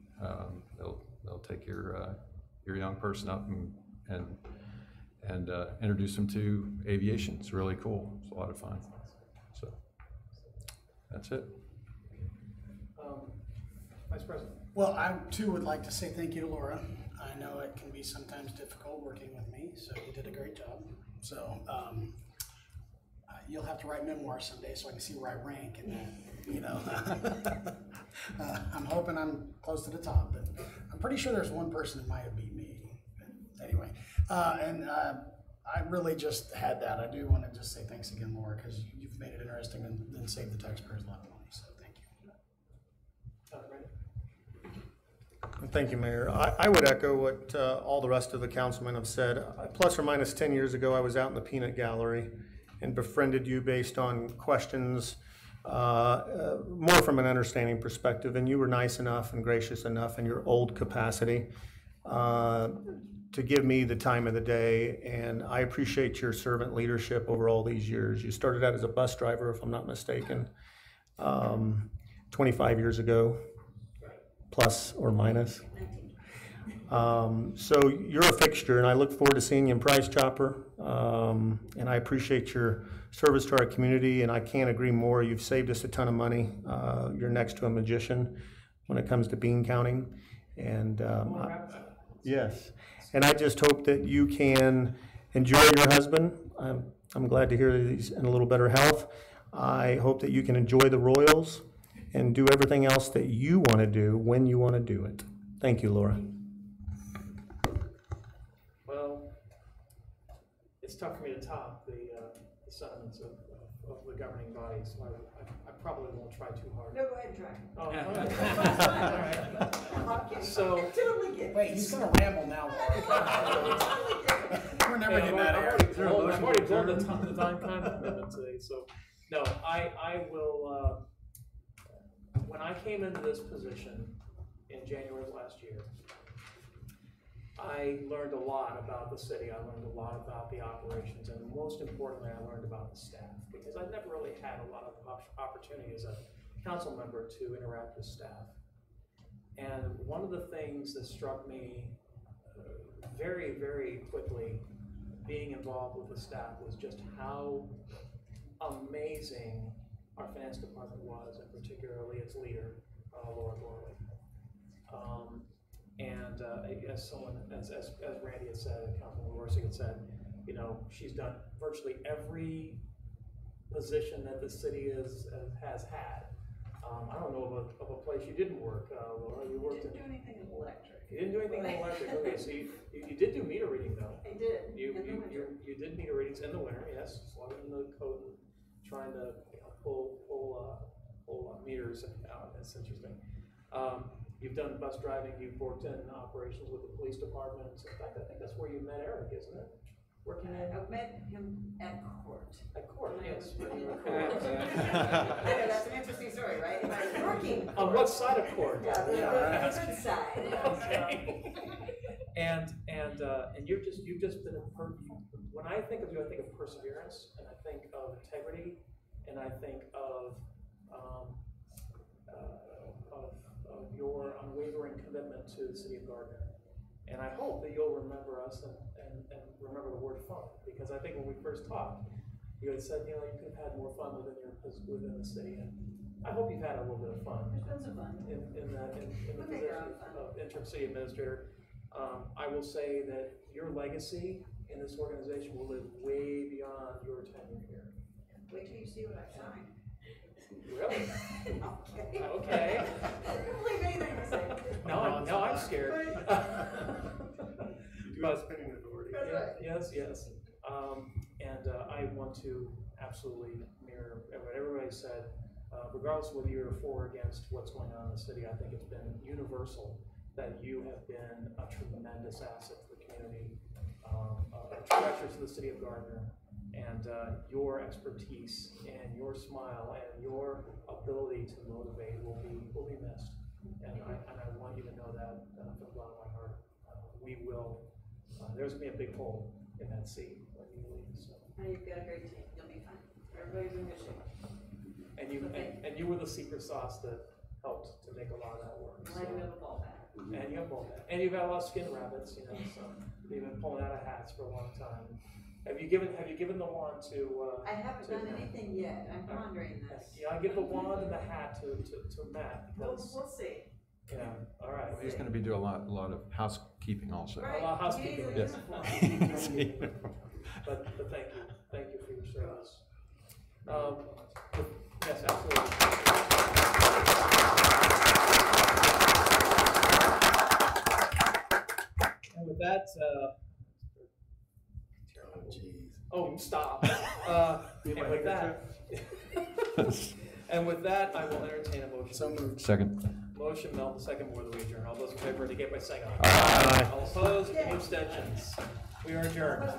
they'll take your young person up and introduce them to aviation. It's really cool. It's a lot of fun. So that's it. Vice President. Well, I too would like to say thank you to Laura. I know it can be sometimes difficult working with me, so you did a great job. So you'll have to write memoirs someday so I can see where I rank, and you know, I'm hoping I'm close to the top, but I'm pretty sure there's one person who might have beat me. But anyway, I really just had that. I do want to just say thanks again, Laura, because you've made it interesting and saved the taxpayers a lot of money. So thank you. Thank you, Mayor. I would echo what all the rest of the councilmen have said. Plus or minus 10 years ago, I was out in the peanut gallery and befriended you based on questions, more from an understanding perspective, and you were nice enough and gracious enough in your old capacity to give me the time of the day, and I appreciate your servant leadership over all these years. You started out as a bus driver, if I'm not mistaken, 25 years ago, plus or minus. So you're a fixture, and I look forward to seeing you in Price Chopper, and I appreciate your service to our community, and I can't agree more. You've saved us a ton of money. You're next to a magician when it comes to bean counting, and yes. And I just hope that you can enjoy your husband. I'm glad to hear that he's in a little better health. I hope that you can enjoy the Royals and do everything else that you want to do when you want to do it. Thank you, Laura. Well, it's tough for me to top the sentiments of the governing body, so I probably won't try too hard. No, go ahead and try. Oh, all right. Okay. So, wait, he's gonna ramble now. We're never getting out of here. I've already blown the time commitment today, so no, I will. When I came into this position in January of last year, I learned a lot about the city. I learned a lot about the operations, and most importantly, I learned about the staff, because I've never really had a lot of opportunity as a council member to interact with staff. And one of the things that struck me very, very quickly being involved with the staff was just how amazing our finance department was, and particularly its leader, Laura Gorley. As Randy had said, and Councilman Dorsey had said, you know, she's done virtually every position that the city has had. I don't know of a place you didn't work, Laura. You worked in. Didn't do anything in electric. You didn't do anything in electric. Okay, so you did do meter reading though. I did. You did meter readings in the winter, yes. Slugging in the code and trying to pull meters out. That's interesting. You've done bus driving. You've worked in operations with the police department. In fact, I think that's where you met Eric, isn't it? Working in. I met him at court. At court, yes. That's an interesting story, right? And I was working. On what side of court? Yeah, the good side. Okay. And you've just been when I think of you, I think of perseverance, and I think of integrity, and I think of your unwavering commitment to the city of Gardner. And I hope that you'll remember us and remember the word fun, because I think when we first talked, you had said, you know, you could have had more fun within the city, and I hope you've had a little bit of fun. There's been some fun. In the position of interim city administrator. I will say that your legacy in this organization will live way beyond your tenure here. Wait till you see what I signed. Really? Okay. Okay. I don't believe anything you say. Now I'm scared. But spending authority. Yes. I want to absolutely mirror what everybody said. Regardless of whether you're for or against what's going on in the city, I think it's been universal that you have been a tremendous asset to the community, a treasure to the city of Gardner, and your expertise and your smile and your ability to motivate will be missed. And I want you to know that from the bottom of my heart. We will. There's gonna be a big hole in that seat when you leave. So. And you've got a great team. You'll be fine. Everybody's in good shape. And you were the secret sauce that helped to make a lot of that work. I do have a ball bat. And you have a ball bat. And you've got a lot of skin rabbits, you know, so you've been pulling out of hats for a long time. Have you given the wand to I haven't done anything yet. I'm pondering this. Yeah, I give the wand and the hat to Matt. We'll see. Yeah, all right. He's going to be doing a lot of housekeeping also. Right. A lot of housekeeping. Yes. But thank you for your service. Yes, absolutely. And with that, oh, stop. And with that, I will entertain a motion. So moved. Second. Motion, Mel, the second more than we adjourn. All those in favor indicate by saying aye. Aye. All opposed, any abstentions? We are adjourned.